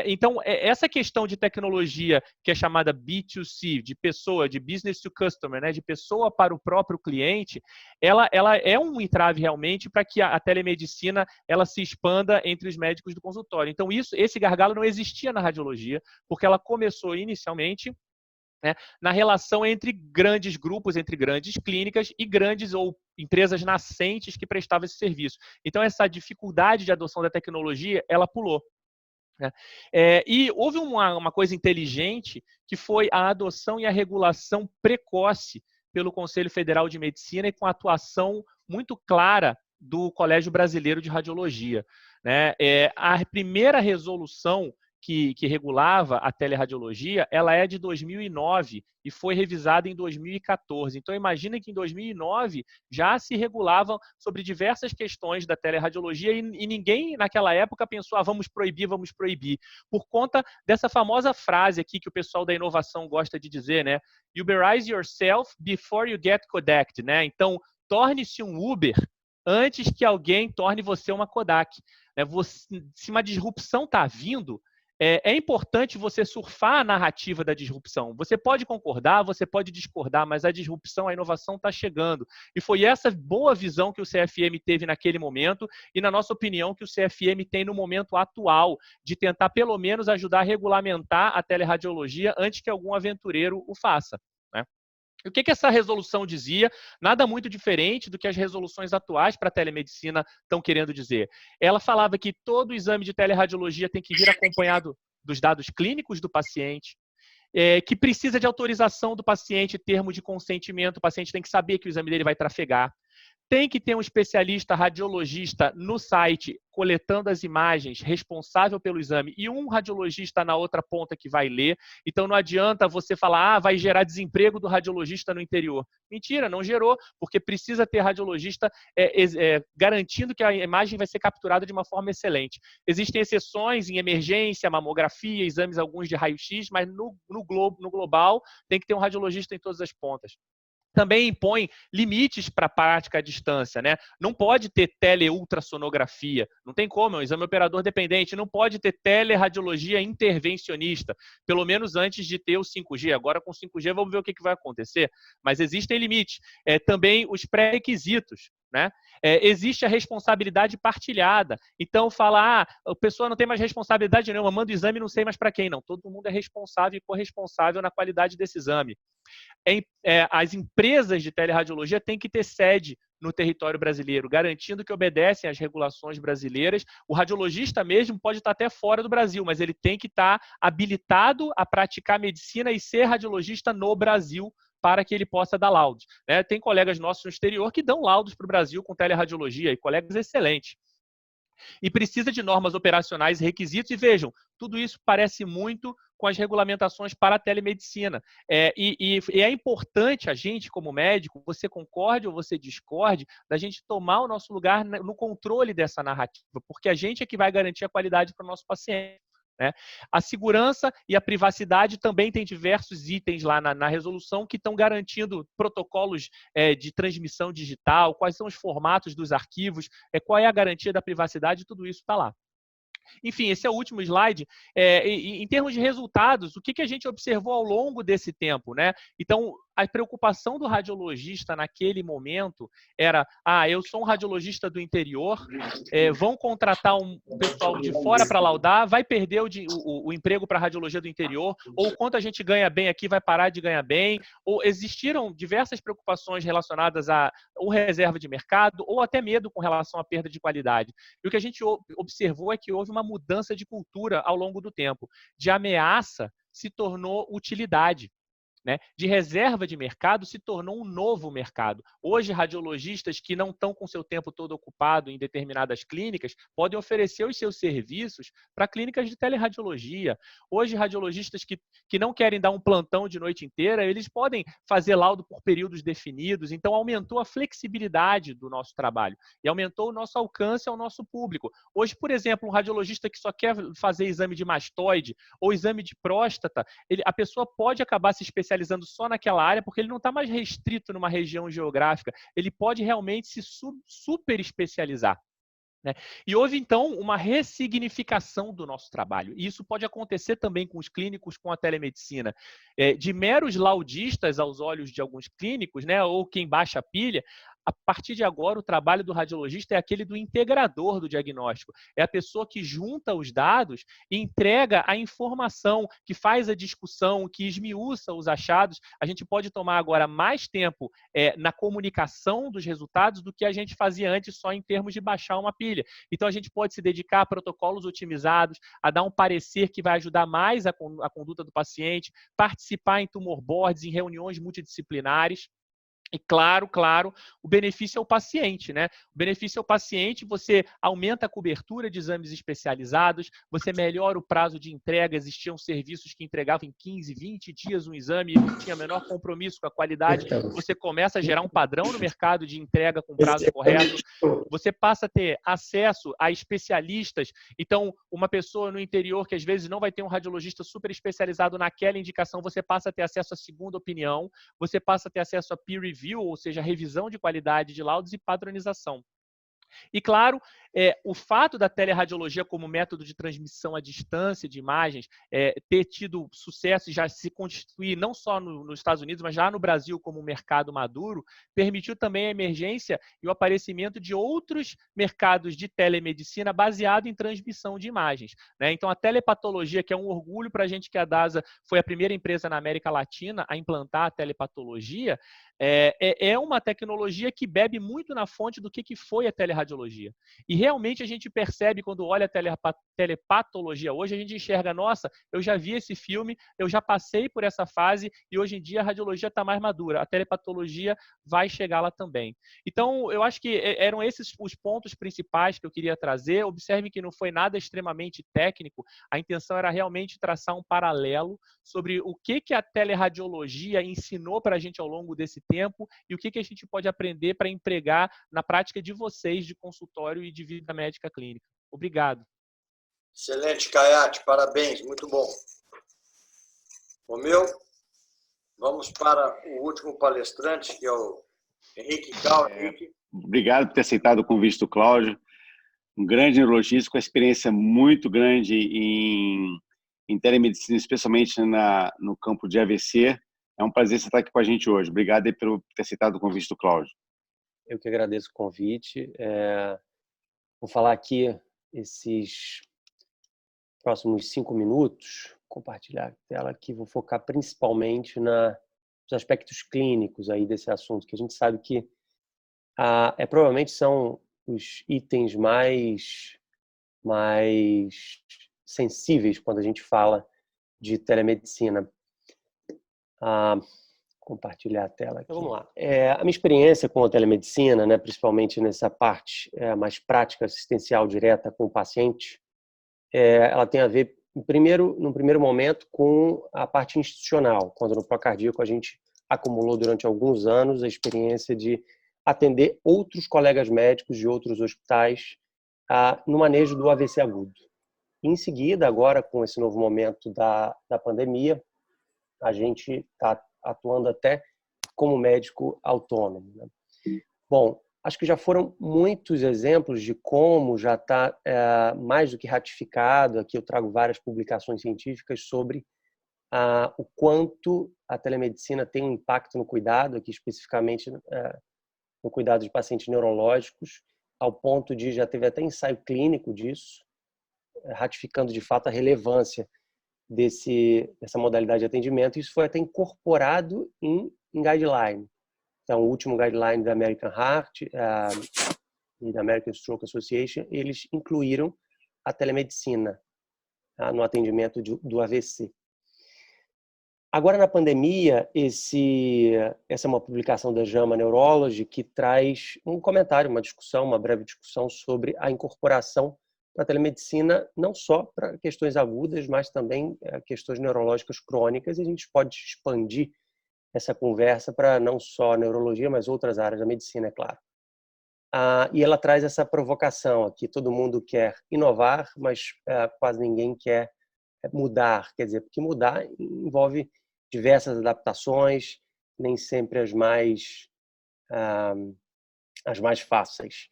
Então, essa questão de tecnologia que é chamada B2C, de pessoa, de business to customer, né? De pessoa para o próprio cliente, ela é um entrave realmente para que a telemedicina ela se expanda entre os médicos do consultório. Então, esse gargalo não existia na radiologia, porque ela começou inicialmente, né, na relação entre grandes grupos, entre grandes clínicas e grandes ou empresas nascentes que prestavam esse serviço. Então, essa dificuldade de adoção da tecnologia, ela pulou, né? E houve uma coisa inteligente, que foi a adoção e a regulação precoce pelo Conselho Federal de Medicina e com a atuação muito clara do Colégio Brasileiro de Radiologia, né? A primeira resolução que regulava a teleradiologia, ela é de 2009 e foi revisada em 2014. Então, imagina que em 2009 já se regulavam sobre diversas questões da teleradiologia e ninguém naquela época pensou, vamos proibir, por conta dessa famosa frase aqui que o pessoal da inovação gosta de dizer, né? Uberize yourself before you get Kodak, né? Então, torne-se um Uber antes que alguém torne você uma Kodak. Se uma disrupção está vindo, é importante você surfar a narrativa da disrupção. Você pode concordar, você pode discordar, mas a disrupção, a inovação está chegando. E foi essa boa visão que o CFM teve naquele momento e, na nossa opinião, que o CFM tem no momento atual, de tentar, pelo menos, ajudar a regulamentar a teleradiologia antes que algum aventureiro o faça, né? E o que essa resolução dizia? Nada muito diferente do que as resoluções atuais para a telemedicina estão querendo dizer. Ela falava que todo exame de teleradiologia tem que vir acompanhado dos dados clínicos do paciente, que precisa de autorização do paciente, termo de consentimento, o paciente tem que saber que o exame dele vai trafegar. Tem que ter um especialista radiologista no site, coletando as imagens, responsável pelo exame, e um radiologista na outra ponta que vai ler. Então, não adianta você falar, vai gerar desemprego do radiologista no interior. Mentira, não gerou, porque precisa ter radiologista garantindo que a imagem vai ser capturada de uma forma excelente. Existem exceções em emergência, mamografia, exames alguns de raio-x, mas no global tem que ter um radiologista em todas as pontas. Também impõe limites para a prática à distância, né? Não pode ter teleultrassonografia, não tem como, é um exame operador dependente, não pode ter teleradiologia intervencionista, pelo menos antes de ter o 5G. Agora com o 5G vamos ver o que vai acontecer, mas existem limites. Também os pré-requisitos, né? Existe a responsabilidade partilhada. Então, fala, a pessoa não tem mais responsabilidade nenhuma, manda o exame e não sei mais para quem. Não, todo mundo é responsável e corresponsável na qualidade desse exame. As empresas de teleradiologia têm que ter sede no território brasileiro, garantindo que obedecem às regulações brasileiras. O radiologista mesmo pode estar até fora do Brasil, mas ele tem que estar habilitado a praticar medicina e ser radiologista no Brasil, para que ele possa dar laudos, né? Tem colegas nossos no exterior que dão laudos para o Brasil com teleradiologia, e colegas excelentes. E precisa de normas operacionais e requisitos, e vejam, tudo isso parece muito com as regulamentações para a telemedicina. E é importante a gente, como médico, você concorde ou você discorde, da gente tomar o nosso lugar no controle dessa narrativa, porque a gente é que vai garantir a qualidade para o nosso paciente, né? A segurança e a privacidade também tem diversos itens lá na resolução que estão garantindo protocolos de transmissão digital, quais são os formatos dos arquivos, qual é a garantia da privacidade, tudo isso está lá. Enfim, esse é o último slide. Em termos de resultados, o que a gente observou ao longo desse tempo, né? Então, a preocupação do radiologista naquele momento era, eu sou um radiologista do interior, vão contratar um pessoal de fora para laudar, vai perder o emprego para a radiologia do interior, ou quanto a gente ganha bem aqui vai parar de ganhar bem, ou existiram diversas preocupações relacionadas a ou reserva de mercado, ou até medo com relação à perda de qualidade. E o que a gente observou é que houve uma mudança de cultura ao longo do tempo. De ameaça se tornou utilidade, né? De reserva de mercado se tornou um novo mercado. Hoje, radiologistas que não estão com seu tempo todo ocupado em determinadas clínicas podem oferecer os seus serviços para clínicas de teleradiologia. Hoje, radiologistas que não querem dar um plantão de noite inteira, eles podem fazer laudo por períodos definidos. Então, aumentou a flexibilidade do nosso trabalho e aumentou o nosso alcance ao nosso público. Hoje, por exemplo, um radiologista que só quer fazer exame de mastoide ou exame de próstata, a pessoa pode acabar se especializando especializando só naquela área, porque ele não está mais restrito numa região geográfica. Ele pode realmente se super especializar. Né? E houve, então, uma ressignificação do nosso trabalho. E isso pode acontecer também com os clínicos, com a telemedicina. De meros laudistas aos olhos de alguns clínicos, né, ou quem baixa a pilha, a partir de agora, o trabalho do radiologista é aquele do integrador do diagnóstico. É a pessoa que junta os dados e entrega a informação, que faz a discussão, que esmiuça os achados. A gente pode tomar agora mais tempo na comunicação dos resultados do que a gente fazia antes só em termos de baixar uma pilha. Então, a gente pode se dedicar a protocolos otimizados, a dar um parecer que vai ajudar mais a conduta do paciente, participar em tumor boards, em reuniões multidisciplinares. E claro, o benefício é o paciente, né? O benefício é o paciente, você aumenta a cobertura de exames especializados, você melhora o prazo de entrega, existiam serviços que entregavam em 15, 20 dias um exame e não tinha menor compromisso com a qualidade, você começa a gerar um padrão no mercado de entrega com prazo correto, você passa a ter acesso a especialistas, então uma pessoa no interior que às vezes não vai ter um radiologista super especializado naquela indicação, você passa a ter acesso a segunda opinião, você passa a ter acesso a peer review, ou seja, revisão de qualidade de laudos e padronização. E, claro, o fato da teleradiologia como método de transmissão à distância de imagens ter tido sucesso e já se constituir não só nos Estados Unidos, mas já no Brasil como um mercado maduro, permitiu também a emergência e o aparecimento de outros mercados de telemedicina baseado em transmissão de imagens. Né? Então, a telepatologia, que é um orgulho para a gente que a DASA foi a primeira empresa na América Latina a implantar a telepatologia, é uma tecnologia que bebe muito na fonte do que foi a teleradiologia. E realmente a gente percebe, quando olha a telepatologia hoje, a gente enxerga, nossa, eu já vi esse filme, eu já passei por essa fase e hoje em dia a radiologia está mais madura. A telepatologia vai chegar lá também. Então, eu acho que eram esses os pontos principais que eu queria trazer. Observe que não foi nada extremamente técnico. A intenção era realmente traçar um paralelo sobre o que a teleradiologia ensinou para a gente ao longo desse tempo e o que a gente pode aprender para empregar na prática de vocês de consultório e de vida médica clínica. Obrigado. Excelente, Caiate, parabéns, muito bom. Romeu, vamos para o último palestrante, que é o Henrique Cal. Obrigado por ter aceitado o convite do Cláudio. Um grande neurologista com experiência muito grande em telemedicina, especialmente no campo de AVC. É um prazer você estar aqui com a gente hoje. Obrigado aí por ter aceitado o convite do Cláudio. Eu que agradeço o convite. Vou falar aqui esses próximos 5 minutos, compartilhar a tela aqui, vou focar principalmente nos aspectos clínicos aí desse assunto, que a gente sabe que provavelmente são os itens mais sensíveis quando a gente fala de telemedicina. Compartilhar a tela aqui. Então, vamos lá. A minha experiência com a telemedicina, né, principalmente nessa parte mais prática, assistencial, direta com o paciente, ela tem a ver, no primeiro momento, com a parte institucional, quando no Procardíaco a gente acumulou durante alguns anos a experiência de atender outros colegas médicos de outros hospitais no manejo do AVC agudo. Em seguida, agora, com esse novo momento da pandemia, a gente está atuando até como médico autônomo. Né? Bom, acho que já foram muitos exemplos de como já está mais do que ratificado. Aqui eu trago várias publicações científicas sobre o quanto a telemedicina tem um impacto no cuidado, aqui especificamente no cuidado de pacientes neurológicos, ao ponto de já teve até ensaio clínico disso, ratificando de fato a relevância dessa modalidade de atendimento. Isso foi até incorporado em guideline. Então, o último guideline da American Heart e da American Stroke Association, eles incluíram a telemedicina no atendimento do AVC. Agora, na pandemia, essa é uma publicação da JAMA Neurology que traz um comentário, uma discussão, uma breve discussão sobre a incorporação da telemedicina, não só para questões agudas, mas também questões neurológicas crônicas, e a gente pode expandir essa conversa para não só neurologia, mas outras áreas da medicina, é claro. E ela traz essa provocação aqui, todo mundo quer inovar, mas quase ninguém quer mudar, quer dizer, porque mudar envolve diversas adaptações, nem sempre as mais fáceis.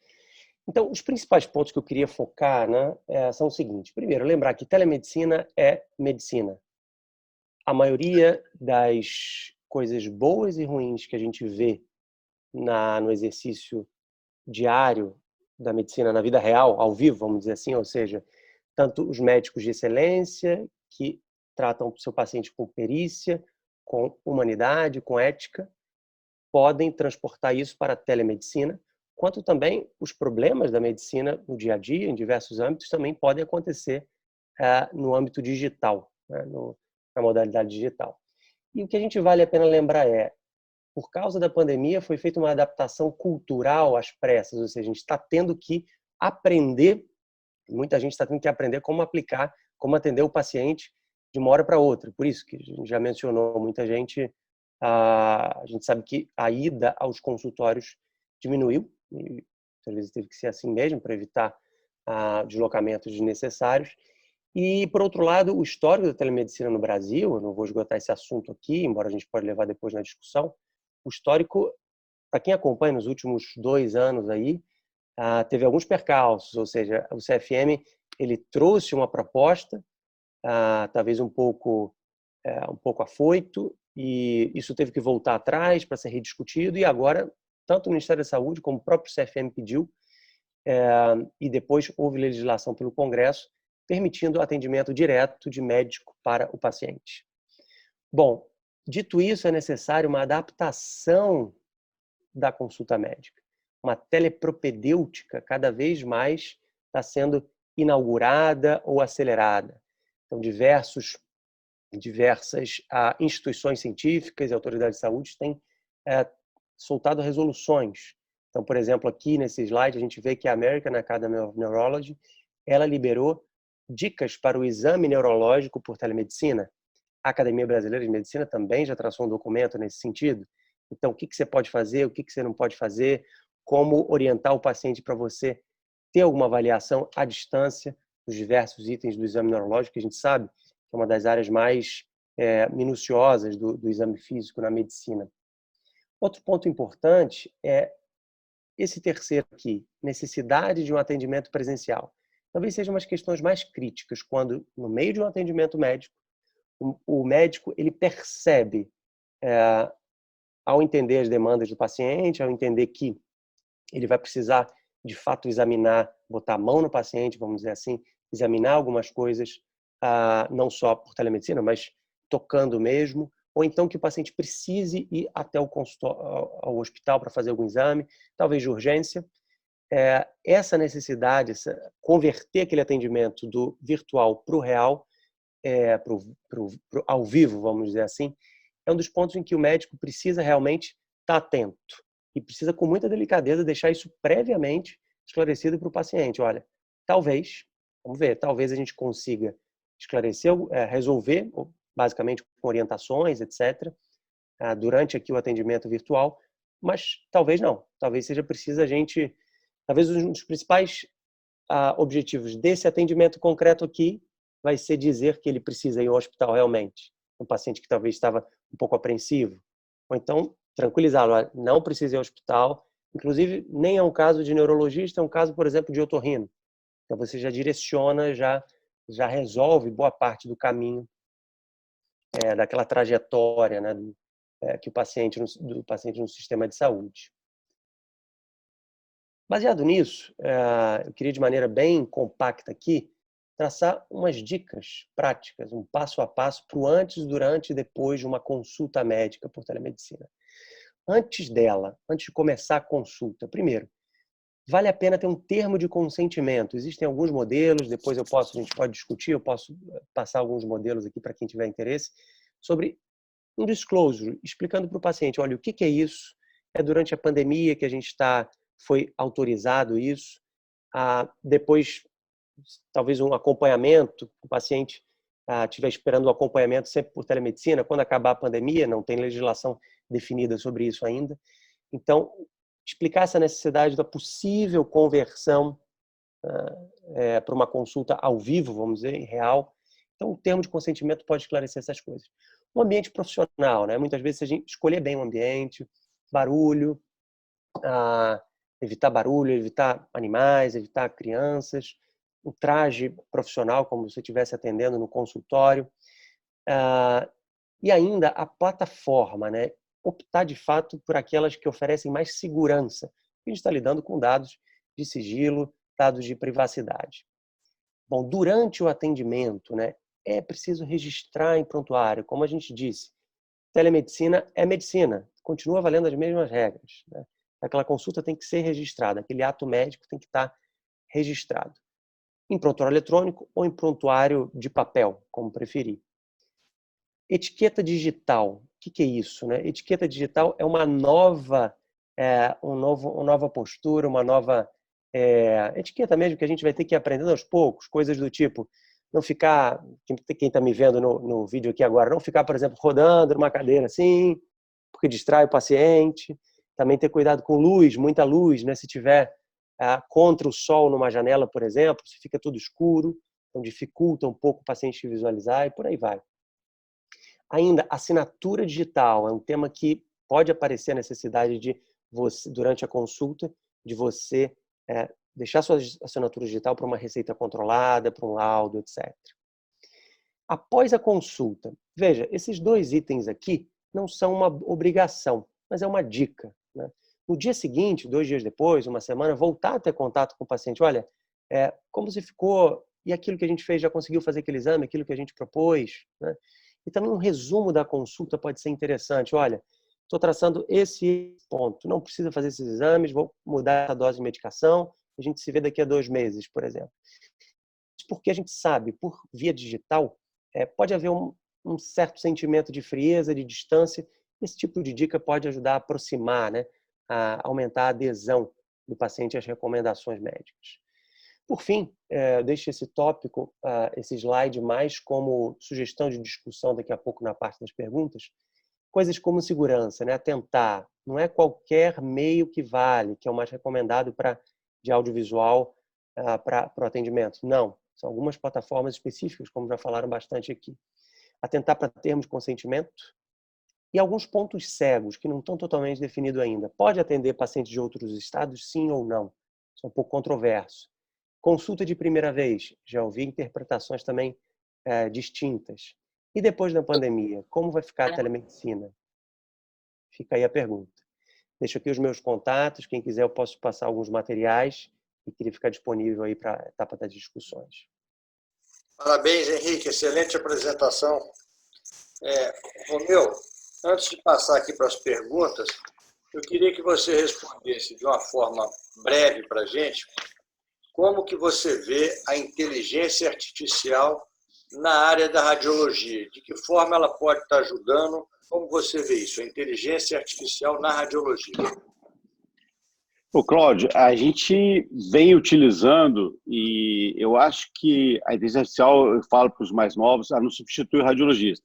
Então, os principais pontos que eu queria focar, né, são os seguintes. Primeiro, lembrar que telemedicina é medicina. A maioria das coisas boas e ruins que a gente vê no exercício diário da medicina, na vida real, ao vivo, vamos dizer assim, ou seja, tanto os médicos de excelência, que tratam o seu paciente com perícia, com humanidade, com ética, podem transportar isso para a telemedicina, quanto também os problemas da medicina no dia a dia, em diversos âmbitos, também podem acontecer no âmbito digital, né, na modalidade digital. E o que a gente vale a pena lembrar por causa da pandemia, foi feita uma adaptação cultural às pressas, ou seja, a gente está tendo que aprender, muita gente está tendo que aprender como aplicar, como atender o paciente de uma hora para outra. Por isso que a gente já mencionou, muita gente, a gente sabe que a ida aos consultórios diminuiu, e às vezes teve que ser assim mesmo, para evitar deslocamentos desnecessários. E, por outro lado, o histórico da telemedicina no Brasil, eu não vou esgotar esse assunto aqui, embora a gente pode levar depois na discussão, o histórico, para quem acompanha nos últimos 2 anos aí, teve alguns percalços, ou seja, o CFM ele trouxe uma proposta, talvez um pouco afoito, e isso teve que voltar atrás para ser rediscutido, e agora, tanto o Ministério da Saúde como o próprio CFM pediu, e depois houve legislação pelo Congresso, permitindo atendimento direto de médico para o paciente. Bom, dito isso, é necessário uma adaptação da consulta médica. Uma telepropedêutica cada vez mais está sendo inaugurada ou acelerada. Então, diversas instituições científicas e autoridades de saúde têm soltado resoluções. Então, por exemplo, aqui nesse slide a gente vê que a American Academy of Neurology ela liberou dicas para o exame neurológico por telemedicina. A Academia Brasileira de Medicina também já traçou um documento nesse sentido. Então, o que você pode fazer, o que você não pode fazer, como orientar o paciente para você ter alguma avaliação à distância dos diversos itens do exame neurológico, que a gente sabe que é uma das áreas mais minuciosas do exame físico na medicina. Outro ponto importante é esse terceiro aqui, necessidade de um atendimento presencial. Talvez sejam umas questões mais críticas, quando no meio de um atendimento médico, o médico ele percebe, ao entender as demandas do paciente, ao entender que ele vai precisar de fato examinar, botar a mão no paciente, vamos dizer assim, examinar algumas coisas, não só por telemedicina, mas tocando mesmo, ou então que o paciente precise ir até ao hospital para fazer algum exame, talvez de urgência. Essa necessidade, converter aquele atendimento do virtual para o real, ao vivo, vamos dizer assim, é um dos pontos em que o médico precisa realmente estar atento e precisa, com muita delicadeza, deixar isso previamente esclarecido para o paciente. Olha, talvez, vamos ver, talvez a gente consiga esclarecer, resolver, basicamente com orientações, etc., durante aqui o atendimento virtual, mas talvez não. Talvez seja preciso talvez um dos principais objetivos desse atendimento concreto aqui vai ser dizer que ele precisa ir ao hospital realmente. Um paciente que talvez estava um pouco apreensivo. Ou então, tranquilizá-lo, não precisa ir ao hospital. Inclusive, nem é um caso de neurologista, é um caso, por exemplo, de otorrino. Então, você já direciona, já resolve boa parte do caminho, daquela trajetória, né, que do paciente no sistema de saúde. Baseado nisso, eu queria, de maneira bem compacta aqui, traçar umas dicas práticas, um passo a passo para o antes, durante e depois de uma consulta médica por telemedicina. Antes de começar a consulta, primeiro, vale a pena ter um termo de consentimento. Existem alguns modelos, depois a gente pode discutir, eu posso passar alguns modelos aqui para quem tiver interesse, sobre um disclosure, explicando para o paciente, olha, o que é isso? É durante a pandemia que a gente foi autorizado isso. Depois, talvez um acompanhamento, o paciente estiver esperando o acompanhamento sempre por telemedicina, quando acabar a pandemia, não tem legislação definida sobre isso ainda. Então, explicar essa necessidade da possível conversão para uma consulta ao vivo, vamos dizer, em real. Então, o termo de consentimento pode esclarecer essas coisas. O ambiente profissional, né? Muitas vezes a gente escolher bem o ambiente, barulho, evitar barulho, evitar animais, evitar crianças, o traje profissional, como se você estivesse atendendo no consultório, e ainda a plataforma, né? Optar de fato por aquelas que oferecem mais segurança. A gente está lidando com dados de sigilo, dados de privacidade. Bom, durante o atendimento, né, é preciso registrar em prontuário, como a gente disse. Telemedicina é medicina, continua valendo as mesmas regras, né? Aquela consulta tem que ser registrada, aquele ato médico tem que estar registrado. Em prontuário eletrônico ou em prontuário de papel, como preferir. Etiqueta digital, o que é isso, né? Etiqueta digital é uma nova postura, uma nova etiqueta mesmo que a gente vai ter que ir aprendendo aos poucos, coisas do tipo, não ficar, quem está me vendo no vídeo aqui agora, não ficar, por exemplo, rodando numa cadeira assim, porque distrai o paciente. Também ter cuidado com luz, muita luz, né? Se tiver contra o sol numa janela, por exemplo, se fica tudo escuro, então dificulta um pouco o paciente visualizar e por aí vai. Ainda, assinatura digital é um tema que pode aparecer a necessidade de você, durante a consulta, de você deixar sua assinatura digital para uma receita controlada, para um laudo, etc. Após a consulta, veja, esses 2 itens aqui não são uma obrigação, mas é uma dica, né? No dia seguinte, 2 dias depois, uma semana, voltar a ter contato com o paciente. Olha, como você ficou? E aquilo que a gente fez, já conseguiu fazer aquele exame? Aquilo que a gente propôs? Né? E também um resumo da consulta pode ser interessante. Olha, estou traçando esse ponto. Não precisa fazer esses exames, vou mudar a dose de medicação. A gente se vê daqui a 2 meses, por exemplo. Porque a gente sabe, por via digital, pode haver um certo sentimento de frieza, de distância. Esse tipo de dica pode ajudar a aproximar, né? A aumentar a adesão do paciente às recomendações médicas. Por fim, deixo esse tópico, esse slide mais como sugestão de discussão daqui a pouco na parte das perguntas. Coisas como segurança, né? Atentar. Não é qualquer meio que vale, que é o mais recomendado de audiovisual para o atendimento. Não. São algumas plataformas específicas, como já falaram bastante aqui. Atentar para termos de consentimento e alguns pontos cegos que não estão totalmente definidos ainda. Pode atender pacientes de outros estados, sim ou não? Isso é um pouco controverso. Consulta de primeira vez, já ouvi interpretações também distintas. E depois da pandemia, como vai ficar a telemedicina? Fica aí a pergunta. Deixo aqui os meus contatos, quem quiser eu posso passar alguns materiais e queria ficar disponível aí para a etapa das discussões. Parabéns, Henrique, excelente apresentação. Romeu, antes de passar aqui para as perguntas, eu queria que você respondesse de uma forma breve para a gente como que você vê a inteligência artificial na área da radiologia, de que forma ela pode estar ajudando, como você vê isso, a inteligência artificial na radiologia. Cláudio, a gente vem utilizando, e eu acho que a inteligência artificial, eu falo para os mais novos, ela não substitui o radiologista.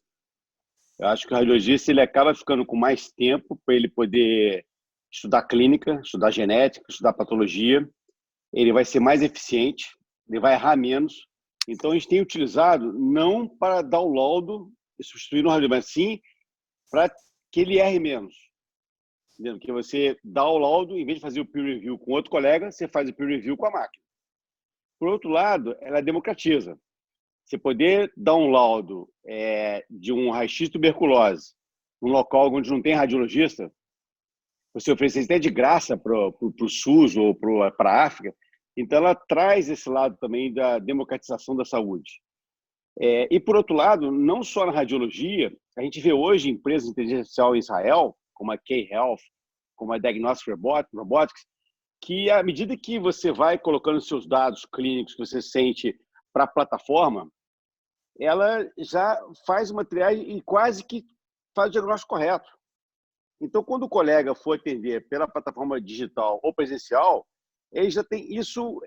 Eu acho que o radiologista ele acaba ficando com mais tempo para ele poder estudar clínica, estudar genética, estudar patologia. Ele vai ser mais eficiente, ele vai errar menos. Então, a gente tem utilizado não para dar o laudo e substituir no radiologista, mas sim para que ele erre menos. Entendeu? Que você dá o laudo, em vez de fazer o peer review com outro colega, você faz o peer review com a máquina. Por outro lado, ela democratiza. Você poder dar um laudo de um raio-x de tuberculose num local onde não tem radiologista, você oferece até de graça para o SUS ou para a África. Então, ela traz esse lado também da democratização da saúde. E, por outro lado, não só na radiologia, a gente vê hoje empresas de inteligência artificial em Israel, como a K-Health, como a Diagnostic Robotics, que à medida que você vai colocando seus dados clínicos que você sente para a plataforma, ela já faz uma triagem e quase que faz o diagnóstico correto. Então, quando o colega for atender pela plataforma digital ou presencial, ele já tem isso,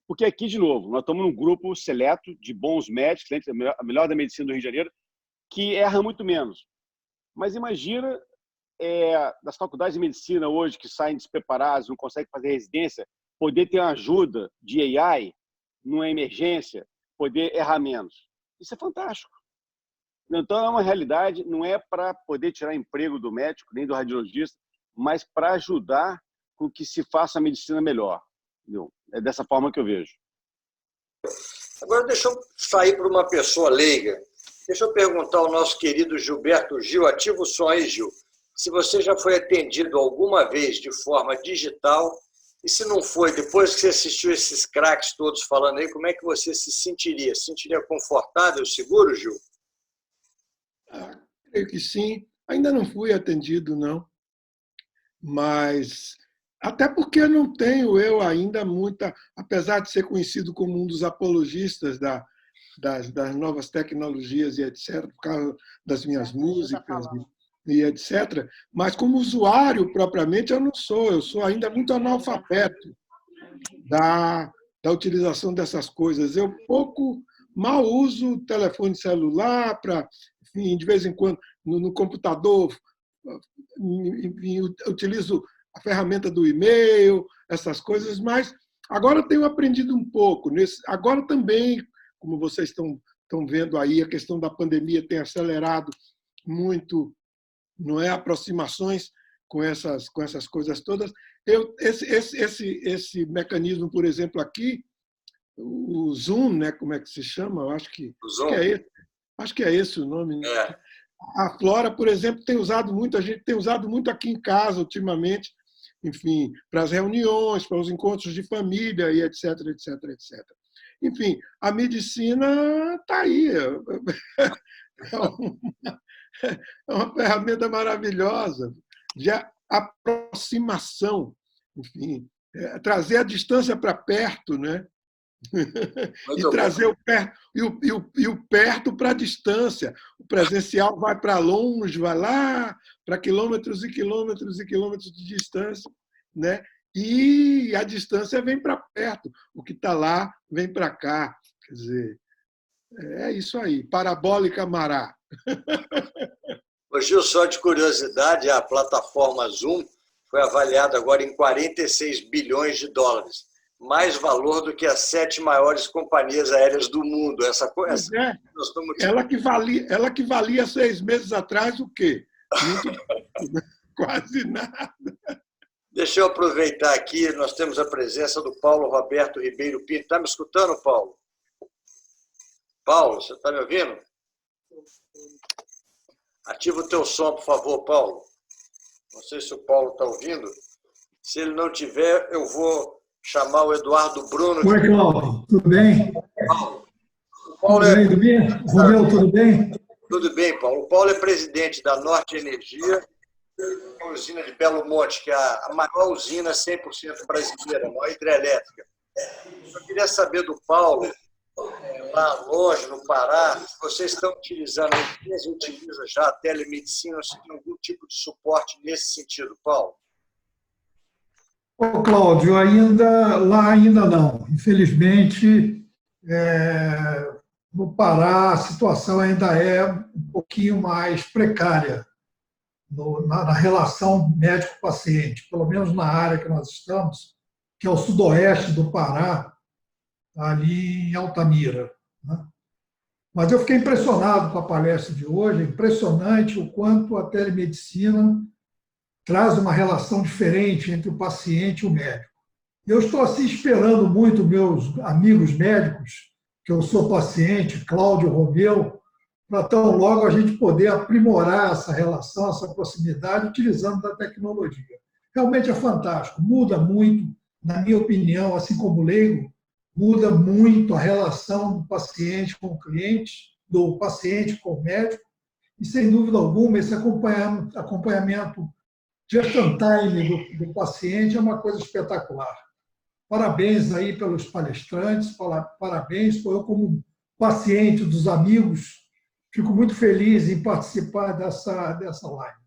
porque aqui, de novo, nós estamos num grupo seleto de bons médicos, a melhor da medicina do Rio de Janeiro, que erra muito menos. Mas imagina das faculdades de medicina hoje que saem despreparados, não conseguem fazer residência, poder ter uma ajuda de AI numa emergência, poder errar menos. Isso é fantástico. Então, é uma realidade, não é para poder tirar emprego do médico, nem do radiologista, mas para ajudar com que se faça a medicina melhor. Entendeu? É dessa forma que eu vejo. Agora, deixa eu sair para uma pessoa leiga. Deixa eu perguntar ao nosso querido Gilberto Gil, ativa o som aí, Gil, se você já foi atendido alguma vez de forma digital, e se não foi, depois que você assistiu esses craques todos falando aí, como é que você se sentiria? Se sentiria confortável, seguro, Gil? Creio que sim. Ainda não fui atendido, não. Mas, até porque não tenho eu ainda muita, apesar de ser conhecido como um dos apologistas das novas tecnologias e etc., por causa das minhas músicas e etc., mas como usuário propriamente eu não sou, eu sou ainda muito analfabeto da utilização dessas coisas. Eu mal uso o telefone celular para, enfim, de vez em quando, no computador, enfim, utilizo a ferramenta do e-mail, essas coisas, mas agora tenho aprendido um pouco. Agora também, como vocês estão vendo aí, a questão da pandemia tem acelerado muito, não é, aproximações com essas coisas todas. Esse mecanismo, por exemplo, aqui, o Zoom, né, como é que se chama? Eu acho que é esse o nome. Né? É. A Flora, por exemplo, tem usado muito, a gente tem usado muito aqui em casa ultimamente, enfim, para as reuniões, para os encontros de família e etc, etc, etc. Enfim, a medicina está aí. É uma ferramenta maravilhosa de aproximação, enfim, trazer a distância para perto, né? E trazer o perto e o perto para a distância. O presencial vai para longe, vai lá para quilômetros e quilômetros e quilômetros de distância, né? E a distância vem para perto. O que está lá vem para cá. Quer dizer, é isso aí. Parabólica Mará. Ô, Gil, só de curiosidade, a plataforma Zoom foi avaliada agora em 46 bilhões de dólares. Mais valor do que as 7 maiores companhias aéreas do mundo. Essa coisa. É. Ela que valia 6 meses atrás o quê? Quase nada. Deixa eu aproveitar aqui, nós temos a presença do Paulo Roberto Ribeiro Pinto. Está me escutando, Paulo? Paulo, você está me ouvindo? Ativa o teu som, por favor, Paulo. Não sei se o Paulo está ouvindo. Se ele não tiver, eu vou chamar o Eduardo Bruno. Oi, Cláudio. Tudo bem? Paulo. Tudo bem? Romeu, tudo bem? Tudo bem, Paulo. O Paulo é presidente da Norte Energia, a usina de Belo Monte, que é a maior usina 100% brasileira, a maior hidrelétrica. Eu queria saber do Paulo, lá longe, no Pará, se vocês estão utilizando, a empresa utiliza já a telemedicina, se tem algum tipo de suporte nesse sentido, Paulo? Ô, Cláudio, ainda não. Infelizmente, no Pará, a situação ainda é um pouquinho mais precária na relação médico-paciente, pelo menos na área que nós estamos, que é o sudoeste do Pará, ali em Altamira. Né? Mas eu fiquei impressionado com a palestra de hoje, impressionante o quanto a telemedicina traz uma relação diferente entre o paciente e o médico. Eu estou assim esperando muito meus amigos médicos, que eu sou paciente, Cláudio, Romeu, para tão logo a gente poder aprimorar essa relação, essa proximidade, utilizando da tecnologia. Realmente é fantástico, muda muito, na minha opinião, assim como leigo, muda muito a relação do paciente com o cliente, do paciente com o médico, e, sem dúvida alguma, esse acompanhamento just in time do paciente é uma coisa espetacular. Parabéns aí pelos palestrantes, parabéns, eu como paciente dos amigos, fico muito feliz em participar dessa live.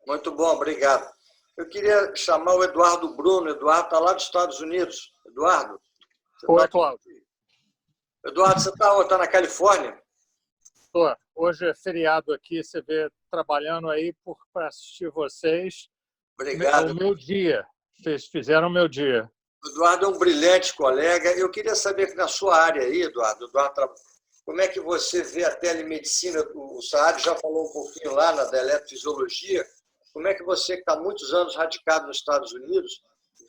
Muito bom, obrigado. Eu queria chamar o Eduardo Bruno. Eduardo está lá dos Estados Unidos. Eduardo? Oi, Cláudio. Eduardo, você está na Califórnia? Estou. Hoje é feriado aqui, você vê trabalhando aí para assistir vocês. Obrigado. O meu dia. Vocês fizeram o meu dia. O Eduardo é um brilhante colega. Eu queria saber que na sua área aí, Eduardo como é que você vê a telemedicina? O Saad já falou um pouquinho lá da eletrofisiologia. Como é que você, que está há muitos anos radicado nos Estados Unidos,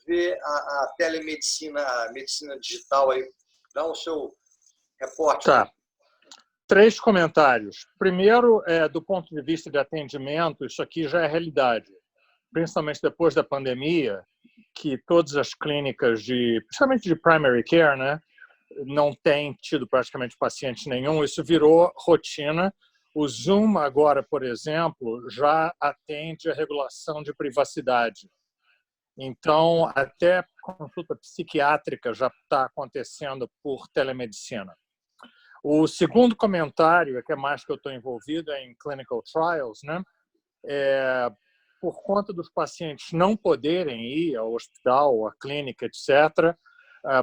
vê a telemedicina, a medicina digital aí? Dá o seu reporte. Tá. 3 comentários. Primeiro, do ponto de vista de atendimento, isso aqui já é realidade. Principalmente depois da pandemia, que todas as clínicas, principalmente de primary care, né, não têm tido praticamente paciente nenhum. Isso virou rotina. O Zoom agora, por exemplo, já atende a regulação de privacidade. Então, até consulta psiquiátrica já está acontecendo por telemedicina. O segundo comentário, que é mais que eu estou envolvido, é em clinical trials, né? Por conta dos pacientes não poderem ir ao hospital, à clínica, etc.,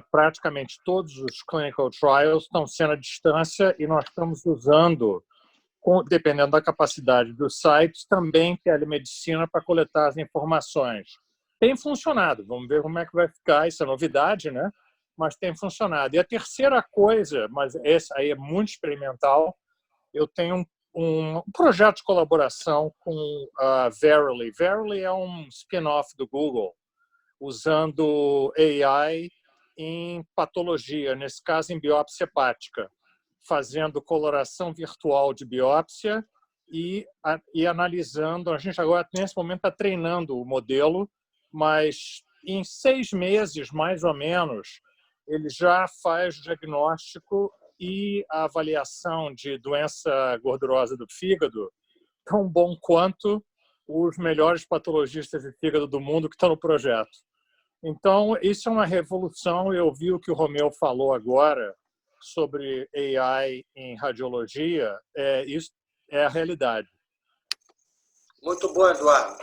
praticamente todos os clinical trials estão sendo à distância e nós estamos usando, dependendo da capacidade dos sites, também telemedicina para coletar as informações. Tem funcionado, vamos ver como é que vai ficar, isso é novidade, né? Mas tem funcionado. E a terceira coisa, mas essa aí é muito experimental, eu tenho um projeto de colaboração com a Verily. Verily é um spin-off do Google, usando AI em patologia, nesse caso em biópsia hepática, fazendo coloração virtual de biópsia e analisando. A gente agora, nesse momento, está treinando o modelo, mas em 6 meses, mais ou menos, ele já faz o diagnóstico e a avaliação de doença gordurosa do fígado tão bom quanto os melhores patologistas de fígado do mundo que estão no projeto. Então, isso é uma revolução. Eu vi o que o Romeu falou agora sobre AI em radiologia. Isso é a realidade. Muito bom, Eduardo.